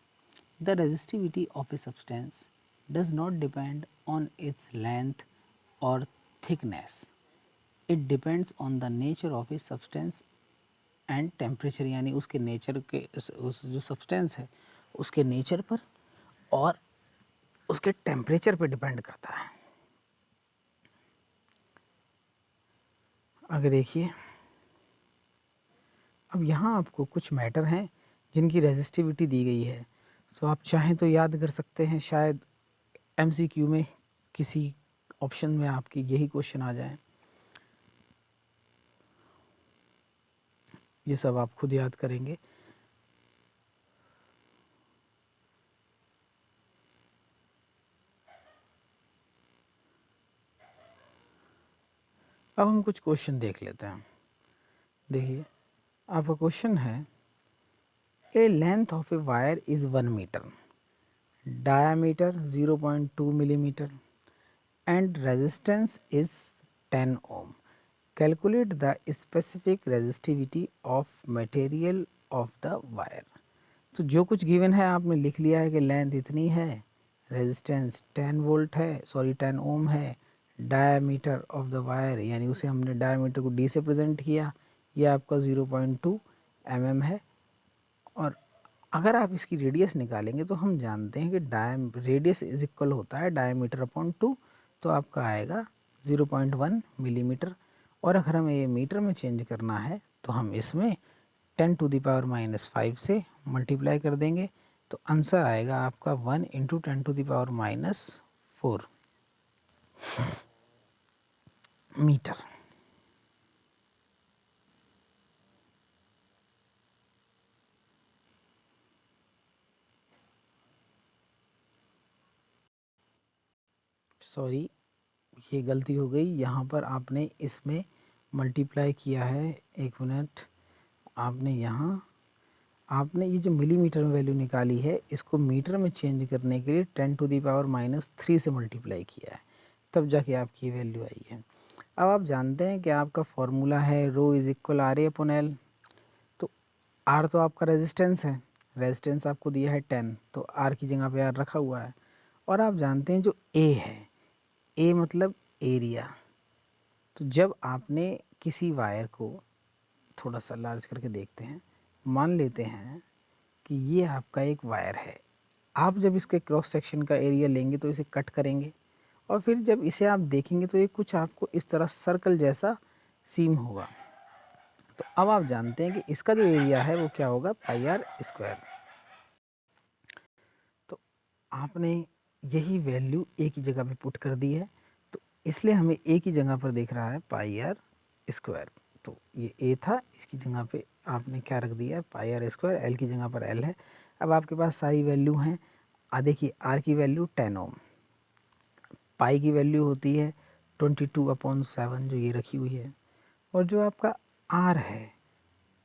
the resistivity of a substance does not depend on its length और thickness, it depends on the nature of a substance and temperature. यानी उसके नेचर के उस जो सब्सटेंस है उसके नेचर पर और उसके टेम्परेचर पर डिपेंड करता है। आगे देखिए, अब यहाँ आपको कुछ मैटर हैं जिनकी रेजिस्टिविटी दी गई है, तो आप चाहें तो याद कर सकते हैं, शायद MCQ में किसी ऑप्शन में आपकी यही क्वेश्चन आ जाए। ये सब आप खुद याद करेंगे। अब हम कुछ क्वेश्चन देख लेते हैं। देखिए, आपका क्वेश्चन है, a length of a wire is 1 metre, diameter 0.2 millimetre and resistance is 10 ohm. Calculate the specific resistivity of material of the wire. तो जो कुछ गिवन है आपने लिख लिया है कि लेंथ इतनी है, रेजिस्टेंस 10 वोल्ट है, 10 ओम है, डायामीटर ऑफ द वायर यानी उसे हमने डायामीटर को डी से प्रेजेंट किया, ये आपका 0.2 mm है। और अगर आप इसकी रेडियस निकालेंगे तो हम जानते हैं कि रेडियस इज इक्वल होता है डायमीटर अपॉन 2, तो आपका आएगा 0.1 मिलीमीटर। और अगर हमें ये मीटर में चेंज करना है तो हम इसमें 10⁻⁻5 से मल्टीप्लाई कर देंगे, तो आंसर आएगा आपका 1 × 10⁻⁻4 मीटर। सॉरी, ये गलती हो गई, यहाँ पर आपने इसमें मल्टीप्लाई किया है। एक मिनट, आपने ये जो मिलीमीटर में वैल्यू निकाली है इसको मीटर में चेंज करने के लिए 10⁻³ से मल्टीप्लाई किया है, तब जाके आपकी वैल्यू आई है। अब आप जानते हैं कि आपका फॉर्मूला है rho is equal RA upon L। तो R तो आपका रेजिस्टेंस है, रेजिस्टेंस आपको दिया है 10, तो R की जगह पे R रखा हुआ है। और आप जानते हैं जो A है, A मतलब एरिया। तो जब आपने किसी वायर को थोड़ा सा लार्ज करके देखते हैं, मान लेते हैं कि ये आपका एक वायर है। आप जब इसके क्रॉस सेक्शन का एरिया लेंगे तो इसे कट करेंगे और फिर जब इसे आप देखेंगे तो ये कुछ आपको इस तरह सर्कल जैसा सीम होगा। तो अब आप जानते हैं कि इसका जो एरिया है वो क्या होगा, पाई आर स्क्वायर। तो आपने यही वैल्यू एक ही जगह पे पुट कर दी है, तो इसलिए हमें एक ही जगह पर दिख रहा है पाई आर स्क्वायर। तो ये ए था, इसकी जगह पे आपने क्या रख दिया है, पाई आर स्क्वायर, एल की जगह पर एल है। अब आपके पास सारी वैल्यू हैं। देखिए आर की वैल्यू 10 ओम, पाई की वैल्यू होती है 22/7 जो ये रखी हुई है, और जो आपका आर है,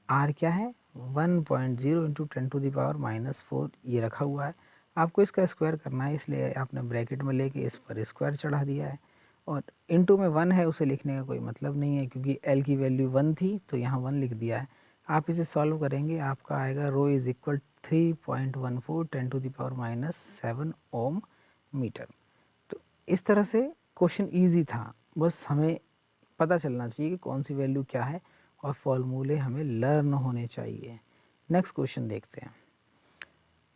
आर क्या है 1.0 इंटू 10⁻⁻4 ये रखा हुआ है। आपको इसका स्क्वायर करना है, इसलिए आपने ब्रैकेट में लेके इस पर स्क्वायर चढ़ा दिया है, और इनटू में 1 है, उसे लिखने का कोई मतलब नहीं है क्योंकि एल की वैल्यू 1 थी तो यहाँ 1 लिख दिया है। आप इसे सॉल्व करेंगे, आपका आएगा रो इज इक्वल 3.14 10⁻⁷ ओम मीटर। तो इस तरह से क्वेश्चन ईजी था, बस हमें पता चलना चाहिए कि कौन सी वैल्यू क्या है और फॉर्मूले हमें लर्न होने चाहिए। नेक्स्ट क्वेश्चन देखते हैं।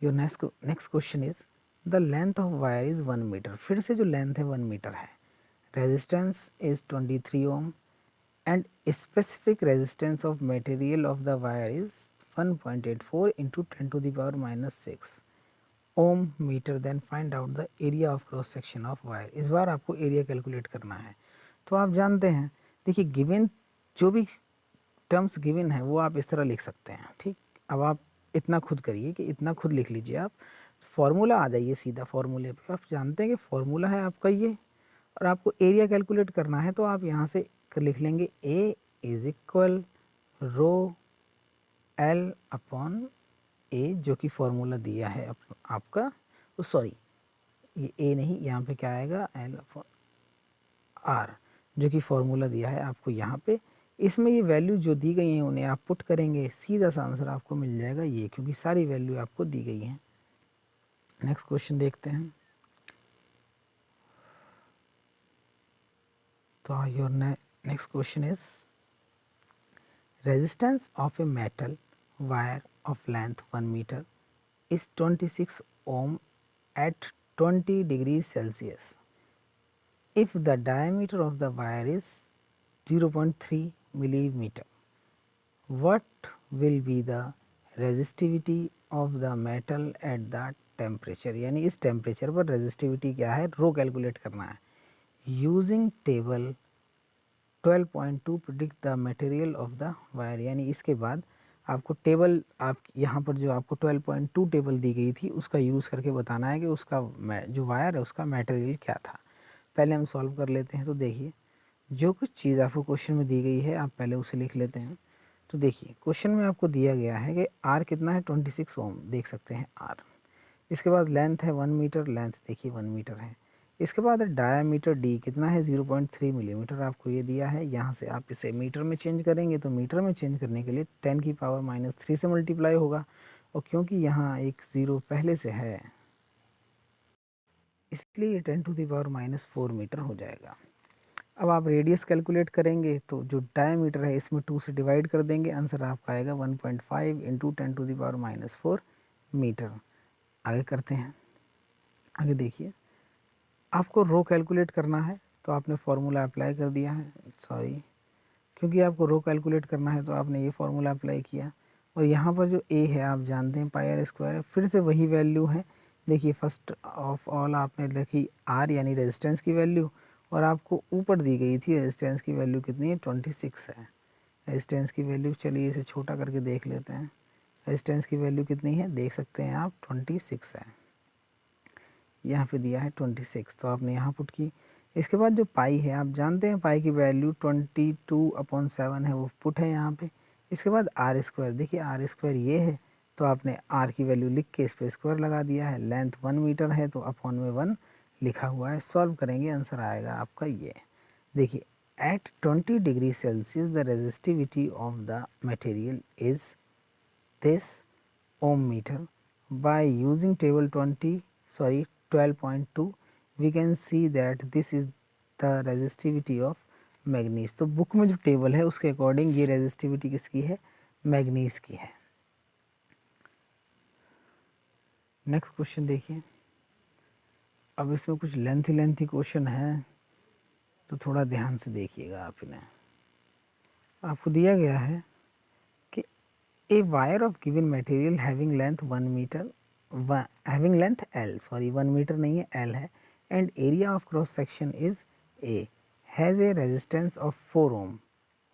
Your next question is the length of wire is 1 metre. फिर से जो लेंथ है 1 मीटर है, resistance is 23 ohm and specific resistance of material of the wire is 1.84 into 10⁻⁻6 ohm metre. Then find out the area of cross section of wire. इस बार आपको एरिया कैलकुलेट करना है। तो आप जानते हैं, देखिए गिवन जो भी टर्म्स गिवन है वो आप इस तरह लिख सकते हैं, ठीक। अब आप इतना खुद करिए कि इतना खुद लिख लीजिए, आप फॉर्मूला आ जाइए सीधा फॉर्मूले पे। आप जानते हैं कि फॉर्मूला है आपका ये, और आपको एरिया कैलकुलेट करना है, तो आप यहाँ से लिख लेंगे A is equal rho L upon A, जो कि फॉर्मूला दिया है आपका, सॉरी ये ए नहीं, यहाँ पे क्या आएगा एल अपॉन आर, जो कि फॉर्मूला दिया है आपको यहाँ पे। इसमें ये वैल्यू जो दी गई हैं उन्हें आप पुट करेंगे, सीधा सा आंसर आपको मिल जाएगा ये, क्योंकि सारी वैल्यू आपको दी गई हैं। नेक्स्ट क्वेश्चन देखते हैं। तो your next question is resistance of a metal wire of length 1 metre is 26 ohm at 20 degree Celsius if the diameter of the wire is 0.3 millimeter. What will be the resistivity of the metal at that temperature? यानी इस टेम्परेचर पर रेजिस्टिविटी क्या है, रो कैलकुलेट करना है। Using table 12.2 predict the material of the wire. यानी इसके बाद आपको टेबल, आप यहाँ पर जो आपको 12.2 टेबल दी गई थी उसका यूज़ करके बताना है कि उसका जो वायर है उसका मटेरियल क्या था। पहले हम सॉल्व कर लेते हैं। तो देखिए जो कुछ चीज़ आपको क्वेश्चन में दी गई है आप पहले उसे लिख लेते हैं। तो देखिए क्वेश्चन में आपको दिया गया है कि आर कितना है 26 ओम, देख सकते हैं आर। इसके बाद लेंथ है 1 मीटर, लेंथ देखिए 1 मीटर है। इसके बाद डायामीटर डी कितना है 0.3 मिलीमीटर आपको ये दिया है। यहाँ से आप इसे मीटर में चेंज करेंगे, तो मीटर में चेंज करने के लिए 10⁻³ से मल्टीप्लाई होगा, और क्योंकि यहाँ एक ज़ीरो पहले से है इसलिए 10⁻⁻4 मीटर हो जाएगा। अब आप रेडियस कैलकुलेट करेंगे तो जो डायमीटर है इसमें 2 से डिवाइड कर देंगे, आंसर आपका आएगा 1.5 इंटू 10⁻⁻4 मीटर। आगे करते हैं। आगे देखिए आपको रो कैलकुलेट करना है, तो आपने फार्मूला अप्लाई कर दिया है, सॉरी क्योंकि आपको रो कैलकुलेट करना है तो आपने ये फार्मूला अप्लाई किया। और यहाँ पर जो ए है आप जानते हैं पाई आर स्क्वायर है, फिर से वही वैल्यू है। देखिए फर्स्ट ऑफ ऑल आपने लिखी आर यानी रेजिस्टेंस की वैल्यू, और आपको ऊपर दी गई थी रेजिस्टेंस की वैल्यू कितनी है 26 है। रेजिस्टेंस की वैल्यू, चलिए इसे छोटा करके देख लेते हैं। रेजिस्टेंस की वैल्यू कितनी है देख सकते हैं आप 26 है, यहाँ पे दिया है 26, तो आपने यहाँ पुट की। इसके बाद जो पाई है आप जानते हैं पाई की वैल्यू 22/7 है, वो पुट है यहाँ पे। इसके बाद आर स्क्वायर, देखिए आर स्क्वायर ये है, तो आपने आर की वैल्यू लिख के इस पर स्क्वायर लगा दिया है। लेंथ 1 मीटर है तो अपॉन में 1 लिखा हुआ है। सॉल्व करेंगे आंसर आएगा आपका ये। देखिए at 20 degree Celsius the resistivity of the material is this ohm meter. By using table 12.2 we can see that this is the resistivity of manganese. तो बुक में जो टेबल है उसके अकॉर्डिंग ये रेजिस्टिविटी किसकी है, मैग्नीज की है। नेक्स्ट क्वेश्चन देखिए। अब इसमें कुछ लेंथी क्वेश्चन है तो थोड़ा ध्यान से देखिएगा आप इन्हें। आपको दिया गया है कि a wire of given material having length 1 metre, having length L, sorry 1 metre नहीं है, L है, and area of cross section is A, has a resistance of 4 ohm,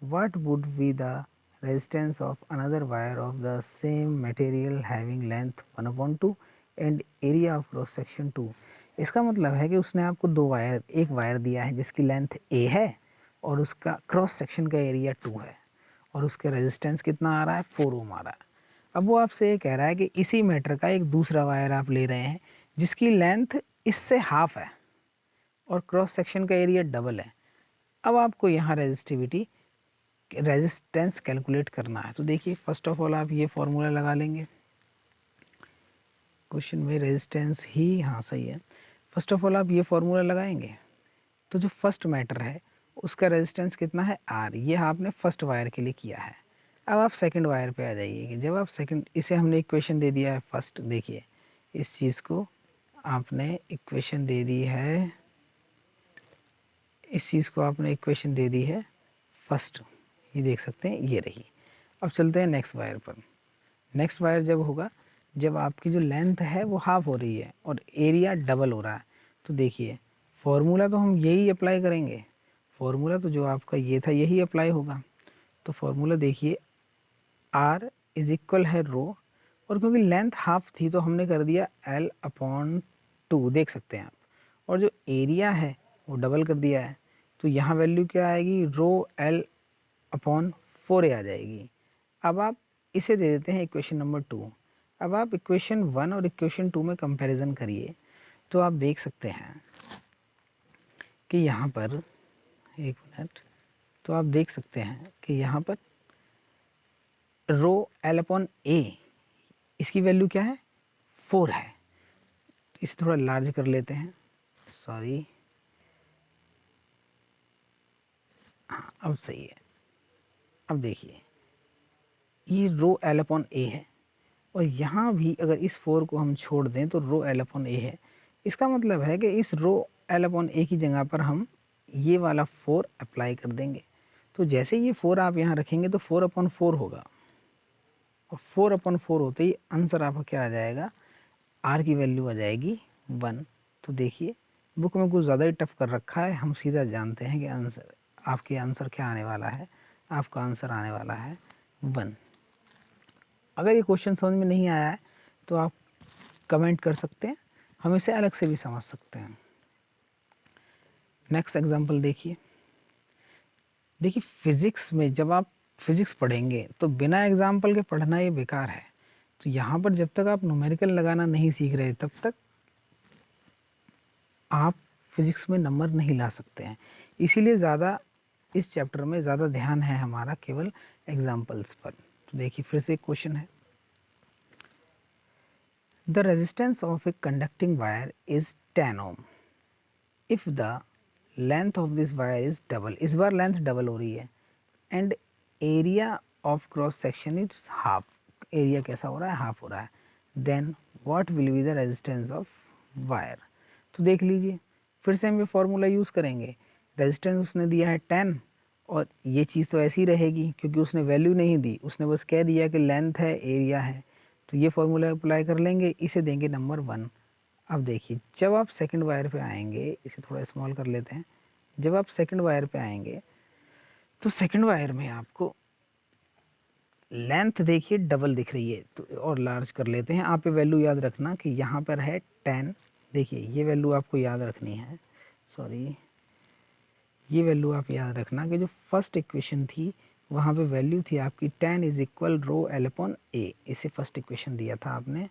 what would be the resistance of another wire of the same material having length 1/2 and area of cross section 2। इसका मतलब है कि उसने आपको एक वायर दिया है जिसकी लेंथ A है और उसका क्रॉस सेक्शन का एरिया 2 है और उसका रेजिस्टेंस कितना आ रहा है, 4 ओम आ रहा है। अब वो आपसे ये कह रहा है कि इसी मीटर का एक दूसरा वायर आप ले रहे हैं जिसकी लेंथ इससे हाफ है और क्रॉस सेक्शन का एरिया डबल है। अब आपको यहाँ रेजिस्टेंस कैलकुलेट करना है। तो देखिए फर्स्ट ऑफ ऑल आप ये फॉर्मूला लगा लेंगे। क्वेश्चन में रेजिस्टेंस ही, हाँ सही है। फर्स्ट ऑफ ऑल आप ये फॉर्मूला लगाएंगे तो जो फर्स्ट मैटर है उसका रेजिस्टेंस कितना है, R, ये आपने फर्स्ट वायर के लिए किया है। अब आप सेकंड वायर पे आ जाइए कि जब आप सेकंड, इसे हमने इक्वेशन दे दिया है फर्स्ट, देखिए इस चीज़ को आपने इक्वेशन दे दी है, इस चीज़ को आपने इक्वेशन दे दी है फर्स्ट, ये देख सकते हैं ये रही। अब चलते हैं नेक्स्ट वायर पर। नेक्स्ट वायर जब होगा जब आपकी जो लेंथ है वो हाफ हो रही है और एरिया डबल हो रहा है। तो देखिए फॉर्मूला तो हम यही अप्लाई करेंगे, फॉर्मूला तो जो आपका ये था यही अप्लाई होगा। तो फॉर्मूला देखिए R इज इक्वल है रो, और क्योंकि लेंथ हाफ थी तो हमने कर दिया L/2, देख सकते हैं आप, और जो एरिया है वो डबल कर दिया है। तो यहाँ वैल्यू क्या आएगी, रो L/4A आ जाएगी। अब आप इसे दे देते हैं इक्वेशन नंबर 2। अब आप इक्वेशन 1 और इक्वेशन 2 में कंपैरिजन करिए तो आप देख सकते हैं कि यहाँ पर, एक मिनट, तो आप देख सकते हैं कि यहाँ पर रो L/A इसकी वैल्यू क्या है, 4 है। इसे थोड़ा लार्ज कर लेते हैं, सॉरी, हाँ अब सही है। अब देखिए ये रो L/A है और यहाँ भी अगर इस 4 को हम छोड़ दें तो रो L/A है। इसका मतलब है कि इस रो L/A की जगह पर हम ये वाला 4 अप्लाई कर देंगे। तो जैसे ये 4 आप यहाँ रखेंगे तो 4/4 होगा, और 4/4 होते ही आंसर आपका क्या आ जाएगा, R की वैल्यू आ जाएगी 1। तो देखिए बुक में कुछ ज़्यादा ही टफ कर रखा है, हम सीधा जानते हैं कि आंसर, आपके आंसर क्या आने वाला है, आपका आंसर आने वाला है 1। अगर ये क्वेश्चन समझ में नहीं आया है तो आप कमेंट कर सकते हैं, हम इसे अलग से भी समझ सकते हैं। नेक्स्ट एग्जांपल देखिए। देखिए फिज़िक्स में जब आप फिज़िक्स पढ़ेंगे तो बिना एग्जांपल के पढ़ना ये बेकार है। तो यहाँ पर जब तक आप न्यूमेरिकल लगाना नहीं सीख रहे तब तक आप फिज़िक्स में नंबर नहीं ला सकते हैं। इसीलिए ज़्यादा इस चैप्टर में ज़्यादा ध्यान है हमारा केवल एग्जांपल्स पर। तो देखिए फिर से एक क्वेश्चन है, the resistance of a conducting wire is 10 ohm if the length of this wire is double, इस बार लेंथ डबल हो रही है, and area of cross section is half, area कैसा हो रहा है, हाफ हो रहा है, then what will be the resistance of wire. तो देख लीजिए फिर से हम ये फार्मूला यूज़ करेंगे। रेजिस्टेंस उसने दिया है 10 और ये चीज़ तो ऐसी रहेगी क्योंकि उसने वैल्यू नहीं दी, उसने बस कह दिया कि लेंथ है एरिया है। तो ये फार्मूला अप्लाई कर लेंगे, इसे देंगे नंबर 1। अब देखिए जब आप सेकंड वायर पे आएंगे, इसे थोड़ा स्मॉल कर लेते हैं, जब आप सेकंड वायर पे आएंगे तो सेकंड वायर में आपको लेंथ देखिए डबल दिख रही है, तो और लार्ज कर लेते हैं। आप ये वैल्यू याद रखना कि यहाँ पर है 10, देखिए ये वैल्यू आपको याद रखनी है, सॉरी, ये वैल्यू आप याद रखना कि जो फर्स्ट इक्वेशन थी वहाँ पे वैल्यू थी आपकी 10 इज इक्वल रो L/A, इसे फर्स्ट इक्वेशन दिया था आपने।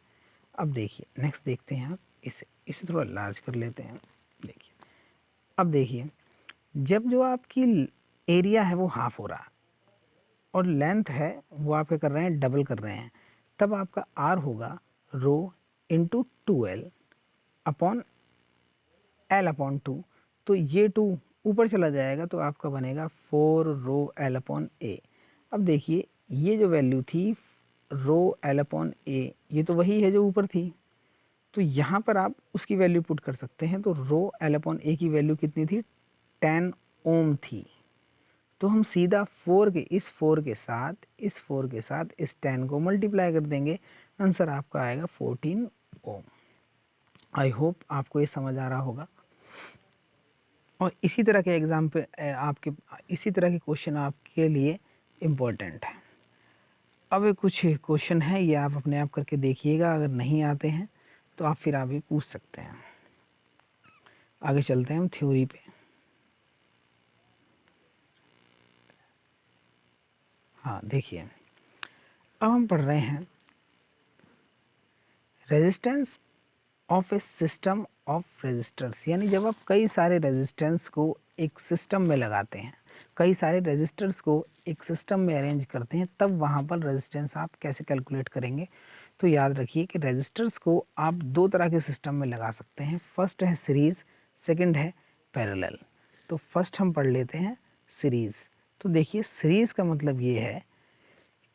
अब देखिए नेक्स्ट देखते हैं आप, इसे थोड़ा लार्ज कर लेते हैं। देखिए अब देखिए जब जो आपकी एरिया है वो हाफ हो रहा है और लेंथ है वो आप क्या कर रहे हैं, डबल कर रहे हैं, तब आपका R होगा rho into 2L upon L/2। तो ये 2 ऊपर चला जाएगा तो आपका बनेगा 4 रो एल अपॉन ए। अब देखिए ये जो वैल्यू थी रो एल अपॉन ए, ये तो वही है जो ऊपर थी, तो यहाँ पर आप उसकी वैल्यू पुट कर सकते हैं। तो रो एल अपॉन ए की वैल्यू कितनी थी, 10 ओम थी। तो हम सीधा 4 के इस 4 के साथ इस 10 को मल्टीप्लाई कर देंगे, आंसर आपका आएगा 14 ओम। आई होप आपको ये समझ आ रहा होगा। और इसी तरह के एग्जाम पे आपके इसी तरह के क्वेश्चन आपके लिए इम्पोर्टेंट है। अब ये कुछ क्वेश्चन है, ये आप अपने आप करके देखिएगा, अगर नहीं आते हैं तो आप फिर आप भी पूछ सकते हैं। आगे चलते हैं हम थ्योरी पे। हाँ देखिए, अब हम पढ़ रहे हैं resistance of a system of resistors, यानी जब आप कई सारे रेजिस्टेंस को एक सिस्टम में लगाते हैं, कई सारे रेजिस्टर्स को एक सिस्टम में अरेंज करते हैं, तब वहाँ पर रेजिस्टेंस आप कैसे कैलकुलेट करेंगे। तो याद रखिए कि रेजिस्टर्स को आप दो तरह के सिस्टम में लगा सकते हैं। फर्स्ट है सीरीज़, सेकंड है पैरेलल। तो फर्स्ट हम पढ़ लेते हैं सीरीज़। तो देखिए सीरीज़ का मतलब ये है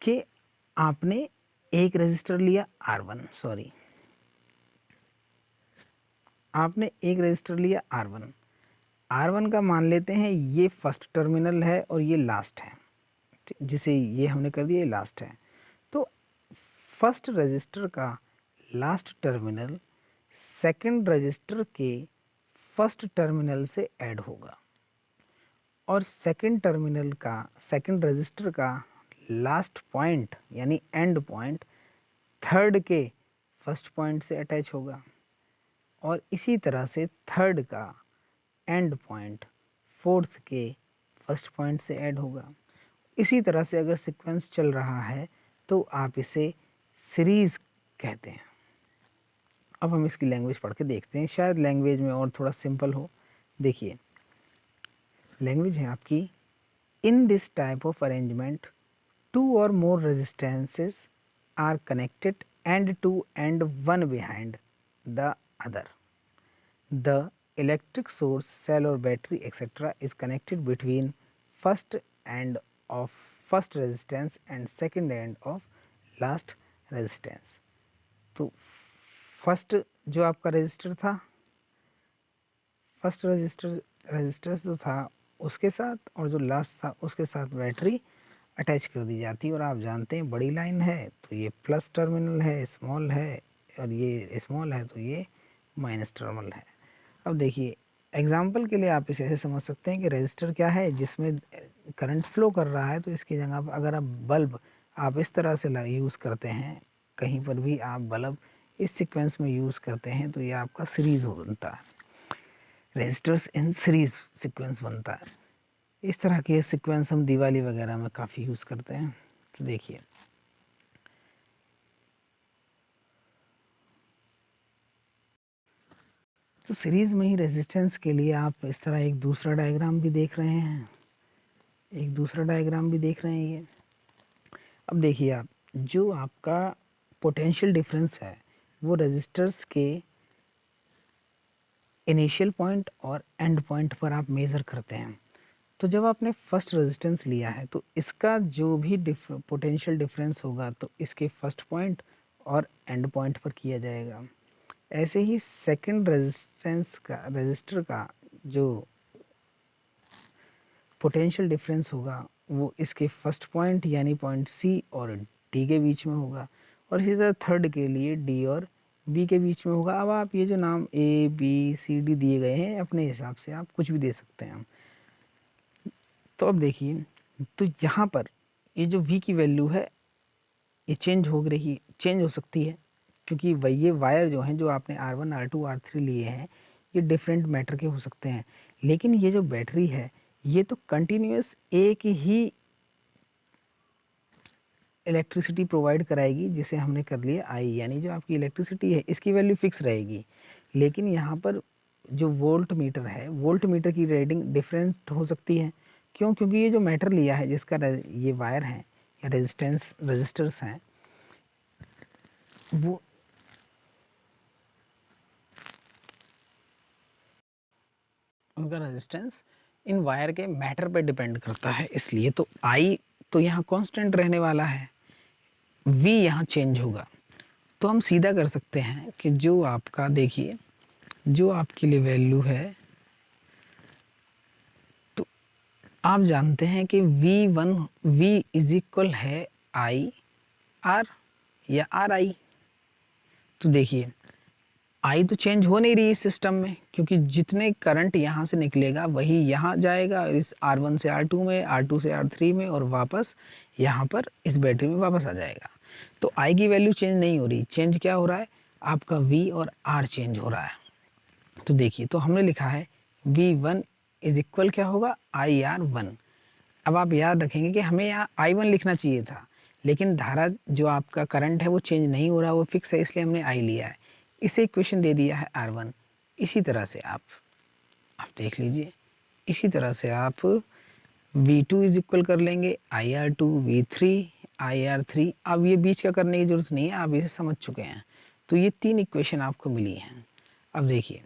कि आपने एक रेजिस्टर लिया आपने एक रेजिस्टर लिया R1 का मान लेते हैं ये फर्स्ट टर्मिनल है और ये लास्ट है, जिसे ये हमने कर दिया, ये लास्ट है। तो फर्स्ट रजिस्टर का लास्ट टर्मिनल सेकंड रजिस्टर के फर्स्ट टर्मिनल से ऐड होगा, और सेकंड रजिस्टर का लास्ट पॉइंट यानी एंड पॉइंट थर्ड के फर्स्ट पॉइंट से अटैच होगा, और इसी तरह से थर्ड का एंड पॉइंट फोर्थ के फर्स्ट पॉइंट से ऐड होगा। इसी तरह से अगर सीक्वेंस चल रहा है तो आप इसे सीरीज़ कहते हैं। अब हम इसकी लैंग्वेज पढ़ के देखते हैं, शायद लैंग्वेज में और थोड़ा सिंपल हो। देखिए लैंग्वेज है आपकी, in this type of arrangement two or more resistances are connected end to end one behind the other. The electric source, cell or battery etc. is connected between first end of first resistance and second end of last resistance। तो फर्स्ट जो आपका रजिस्टर था, फर्स्ट रजिस्टर जो था उसके साथ, और जो लास्ट था उसके साथ बैटरी अटैच कर दी जाती है। और आप जानते हैं बड़ी लाइन है तो ये प्लस टर्मिनल है, स्मॉल है, और ये स्मॉल है तो ये माइनस टर्मिनल है। अब देखिए एग्जाम्पल के लिए आप इसे ऐसे समझ सकते हैं कि रजिस्टर क्या है, जिसमें करंट फ्लो कर रहा है, तो इसकी जगह पर अगर आप बल्ब आप इस तरह से यूज़ करते हैं, कहीं पर भी आप बल्ब इस सीक्वेंस में यूज़ करते हैं तो ये आपका सीरीज़ बनता है, रजिस्टर्स इन सीरीज़ सीक्वेंस बनता है। इस तरह के सीक्वेंस हम दिवाली वगैरह में काफ़ी यूज़ करते हैं। तो देखिए तो सीरीज़ में ही रेजिस्टेंस के लिए आप इस तरह एक दूसरा डायग्राम भी देख रहे हैं, ये। अब देखिए आप, जो आपका पोटेंशियल डिफरेंस है वो रेजिस्टर्स के इनिशियल पॉइंट और एंड पॉइंट पर आप मेज़र करते हैं। तो जब आपने फर्स्ट रेजिस्टेंस लिया है तो इसका जो भी पोटेंशियल डिफरेंस होगा तो इसके फर्स्ट पॉइंट और एंड पॉइंट पर किया जाएगा। ऐसे ही सेकंड रजिस्टर का जो पोटेंशियल डिफरेंस होगा वो इसके फर्स्ट पॉइंट यानी पॉइंट सी और डी के बीच में होगा, और इसी तरह थर्ड के लिए डी और बी के बीच में होगा। अब आप ये जो नाम ए बी सी डी दिए गए हैं अपने हिसाब से आप कुछ भी दे सकते हैं। तो अब देखिए, तो यहाँ पर ये जो वी की वैल्यू है ये चेंज हो सकती है, क्योंकि ये वायर जो हैं जो आपने R1 R2 R3 लिए हैं ये डिफरेंट मैटर के हो सकते हैं, लेकिन ये जो बैटरी है ये तो कंटिन्यूस एक ही इलेक्ट्रिसिटी प्रोवाइड कराएगी, जिसे हमने कर लिया आई, यानी जो आपकी इलेक्ट्रिसिटी है इसकी वैल्यू फिक्स रहेगी। लेकिन यहाँ पर जो वोल्ट मीटर है, वोल्ट मीटर की रीडिंग डिफरेंट हो सकती है। क्यों? क्योंकि ये जो मैटर लिया है जिसका ये वायर है या रजिस्टर्स हैं, वो उनका रेजिस्टेंस इन वायर के मैटर पे डिपेंड करता है, इसलिए तो आई तो यहाँ कांस्टेंट रहने वाला है, वी यहाँ चेंज होगा। तो हम सीधा कर सकते हैं कि जो आपका देखिए, जो आपके लिए वैल्यू है, तो आप जानते हैं कि V इज इक्वल है आई आर या आर आई। तो देखिए आई तो चेंज हो नहीं रही इस सिस्टम में, क्योंकि जितने करंट यहाँ से निकलेगा वही यहाँ जाएगा और इस R1 से R2 में, R2 से R3 में और वापस यहाँ पर इस बैटरी में वापस आ जाएगा। तो आई की वैल्यू चेंज नहीं हो रही, चेंज क्या हो रहा है, आपका V और R चेंज हो रहा है। तो देखिए, तो हमने लिखा है V1 इज इक्वल क्या होगा, IR1। अब आप याद रखेंगे कि हमें यहाँ I1 लिखना चाहिए था, लेकिन धारा जो आपका करंट है वो चेंज नहीं हो रहा, वो फिक्स है, इसलिए हमने I लिया है, इसे इक्वेशन दे दिया है R1। इसी तरह से आप देख लीजिए, इसी तरह से आप V2 इज इक्वल कर लेंगे IR2, V3 IR3। अब ये बीच का करने की ज़रूरत नहीं है, आप इसे समझ चुके हैं। तो ये 3 इक्वेशन आपको मिली हैं। अब देखिए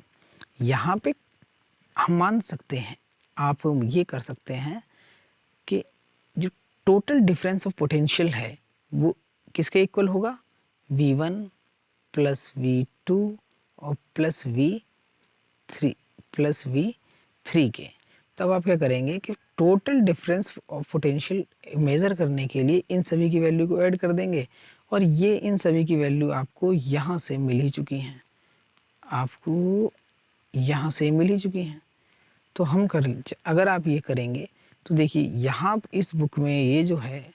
यहाँ पे हम मान सकते हैं, आप ये कर सकते हैं कि जो टोटल डिफरेंस ऑफ पोटेंशियल है वो किसके इक्वल होगा, V1 प्लस V2 और प्लस V3 के। तब आप क्या करेंगे कि total difference of potential measure करने के लिए इन सभी की वैल्यू को ऐड कर देंगे, और ये इन सभी की वैल्यू आपको यहाँ से मिल ही चुकी हैं, आपको यहाँ से मिल ही चुकी हैं। तो हम अगर आप ये करेंगे तो देखिए यहाँ इस बुक में ये जो है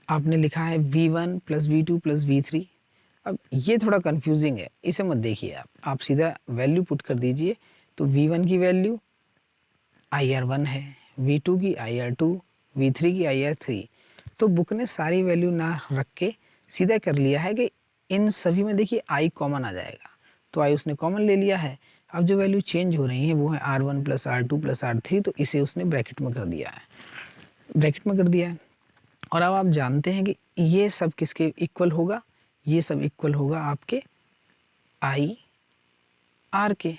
आपने लिखा है V1 plus V2 plus V3। अब ये थोड़ा कंफ्यूजिंग है, इसे मत देखिए, आप सीधा वैल्यू पुट कर दीजिए। तो V1 की वैल्यू IR1 है, V2 की IR2, V3 की IR3। तो बुक ने सारी वैल्यू ना रख के सीधा कर लिया है कि इन सभी में देखिए I कॉमन आ जाएगा, तो I उसने कॉमन ले लिया है। अब जो वैल्यू चेंज हो रही है वो है R1 plus R2 plus R3, तो इसे उसने ब्रैकेट में कर दिया है, ब्रैकेट में कर दिया है। और अब आप जानते हैं कि ये सब किसके इक्वल होगा, ये सब इक्वल होगा आपके आई आर के।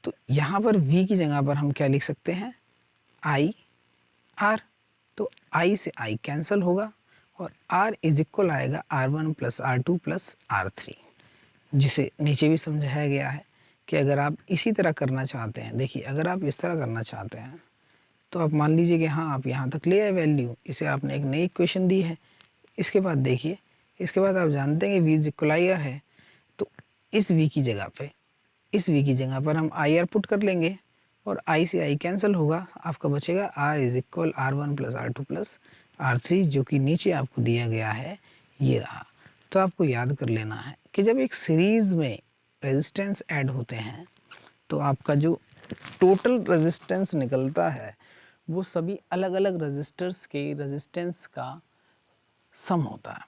तो यहाँ पर V की जगह पर हम क्या लिख सकते हैं, आई आर। तो आई से आई कैंसिल होगा और आर इज इक्वल आएगा R1 plus R2 plus R3, जिसे नीचे भी समझाया गया है कि अगर आप इसी तरह करना चाहते हैं, देखिए अगर आप इस तरह करना चाहते हैं तो आप मान लीजिए कि हाँ आप यहाँ तक ले आए वैल्यू, इसे आपने एक नई इक्वेशन दी है। इसके बाद देखिए, इसके बाद आप जानते हैं कि V is equal I R है, तो इस V की जगह पे, इस V की जगह पर हम आई आर पुट कर लेंगे और I से I कैंसिल होगा, आपका बचेगा R is equal R1 plus R2 plus R3, जो कि नीचे आपको दिया गया है, ये रहा। तो आपको याद कर लेना है कि जब एक सीरीज़ में रेजिस्टेंस ऐड होते हैं तो आपका जो टोटल रेजिस्टेंस निकलता है वो सभी अलग अलग रजिस्टर्स के रेजिस्टेंस का सम होता है।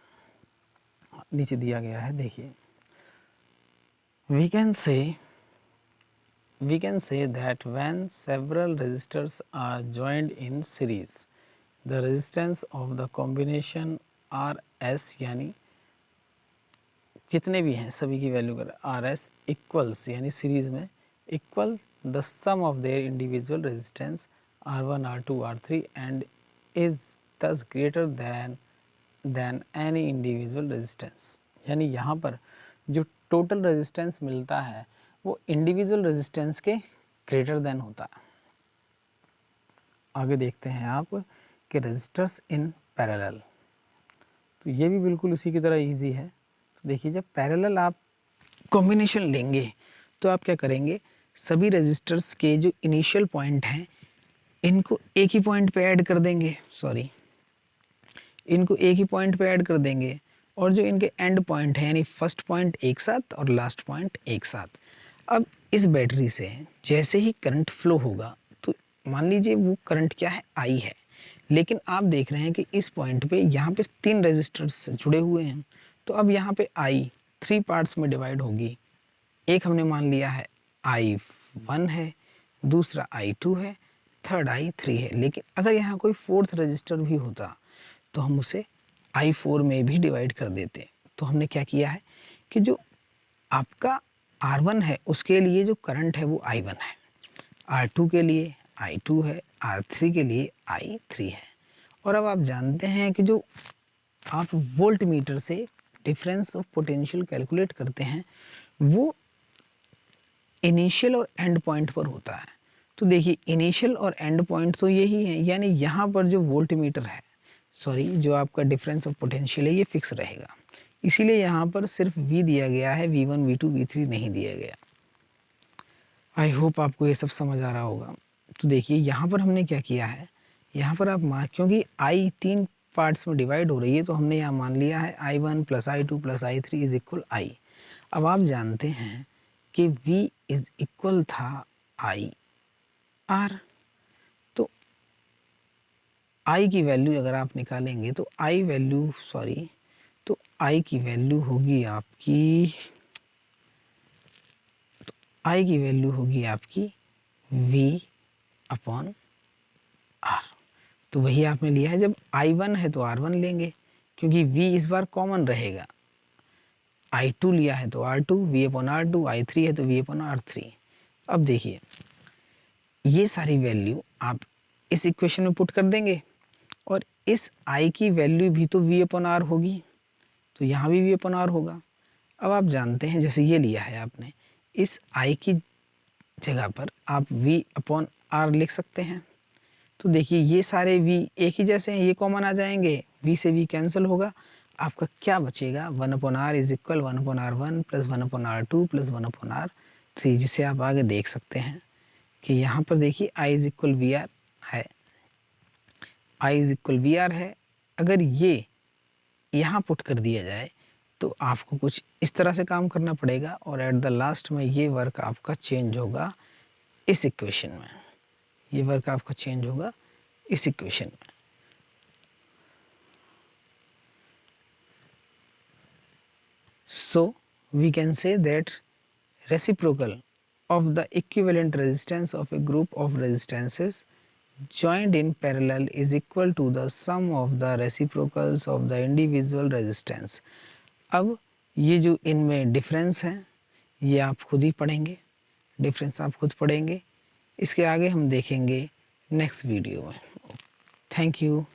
नीचे दिया गया है, देखिए we can say that when several resistors are joined in series, the resistance of the combination RS, यानी जितने भी हैं सभी की वैल्यू कर RS इक्वल्स, यानी सीरीज में equal the sum of their individual resistance R1 R2 R3 and is thus greater than any individual resistance. यानी यहाँ पर जो टोटल रेजिस्टेंस मिलता है वो इंडिविजुअल रेजिस्टेंस के ग्रेटर देन होता है। आगे देखते हैं आप कि रेजिस्टर्स इन पैरेलल, तो ये भी बिल्कुल उसी की तरह इजी है। तो देखिए जब पैरेलल आप कॉम्बिनेशन लेंगे तो आप क्या करेंगे, सभी रेजिस्टर्स के जो इनिशियल पॉइंट हैं इनको एक ही पॉइंट पे ऐड कर देंगे, इनको एक ही पॉइंट पे ऐड कर देंगे, और जो इनके एंड पॉइंट हैं यानी फर्स्ट पॉइंट एक साथ और लास्ट पॉइंट एक साथ। अब इस बैटरी से जैसे ही करंट फ्लो होगा तो मान लीजिए वो करंट क्या है, आई है, लेकिन आप देख रहे हैं कि इस पॉइंट पे यहाँ पे 3 रेजिस्टर्स जुड़े हुए हैं, तो अब यहाँ पे आई 3 पार्ट्स में डिवाइड होगी। एक हमने मान लिया है I1 है, दूसरा I2 है, थर्ड I3 है, लेकिन अगर यहाँ कोई फोर्थ रजिस्टर भी होता तो हम उसे I4 में भी डिवाइड कर देते। तो हमने क्या किया है कि जो आपका R1 है उसके लिए जो करंट है वो I1 है, R2 के लिए I2 है, R3 के लिए I3 है। और अब आप जानते हैं कि जो आप वोल्ट मीटर से डिफरेंस ऑफ पोटेंशियल कैलकुलेट करते हैं वो इनिशियल और एंड पॉइंट पर होता है। तो देखिए इनिशियल और एंड पॉइंट तो यही है, यानी यहाँ पर जो वोल्ट मीटर है, सॉरी जो आपका डिफरेंस ऑफ पोटेंशियल है ये फिक्स रहेगा। इसीलिए यहाँ पर सिर्फ V दिया गया है, V1 V2 V3 नहीं दिया गया। आई होप आपको ये सब समझ आ रहा होगा। तो देखिए यहाँ पर हमने क्या किया है, यहाँ पर आप क्योंकि I 3 पार्ट्स में डिवाइड हो रही है तो हमने यहाँ मान लिया है I1 plus I2 plus I3 is equal I। अब आप जानते हैं कि V इज इक्वल था I R। तो I की वैल्यू अगर आप निकालेंगे तो I की वैल्यू होगी आपकी V अपॉन R। तो वही आपने लिया है, जब I1 है तो R1 लेंगे क्योंकि V इस बार कॉमन रहेगा। I2 लिया है तो R2, V upon R2, I3 है तो V अपॉन R3। अब देखिए ये सारी वैल्यू आप इस इक्वेशन में पुट कर देंगे और इस I की वैल्यू भी तो V अपॉन R होगी, तो यहाँ भी V अपॉन R होगा। अब आप जानते हैं जैसे ये लिया है आपने, इस I की जगह पर आप V अपॉन R लिख सकते हैं। तो देखिए ये सारे V एक ही जैसे हैं, ये कॉमन आ जाएंगे, V से V कैंसिल होगा, आपका क्या बचेगा 1 upon R is equal 1 upon R1 plus 1 upon R2 plus 1 upon R3, जिसे आप आगे देख सकते हैं कि यहाँ पर देखिए I is equal V R है। अगर ये यहाँ पुट कर दिया जाए तो आपको कुछ इस तरह से काम करना पड़ेगा और एट द लास्ट में ये वर्क आपका चेंज होगा इस इक्वेशन में, So we can say that reciprocal of the equivalent resistance of a group of resistances joined in parallel is equal to the sum of the reciprocals of the individual resistance। अब ये जो इनमें डिफरेंस है ये आप खुद ही पढ़ेंगे, इसके आगे हम देखेंगे नेक्स्ट वीडियो में। Thank you.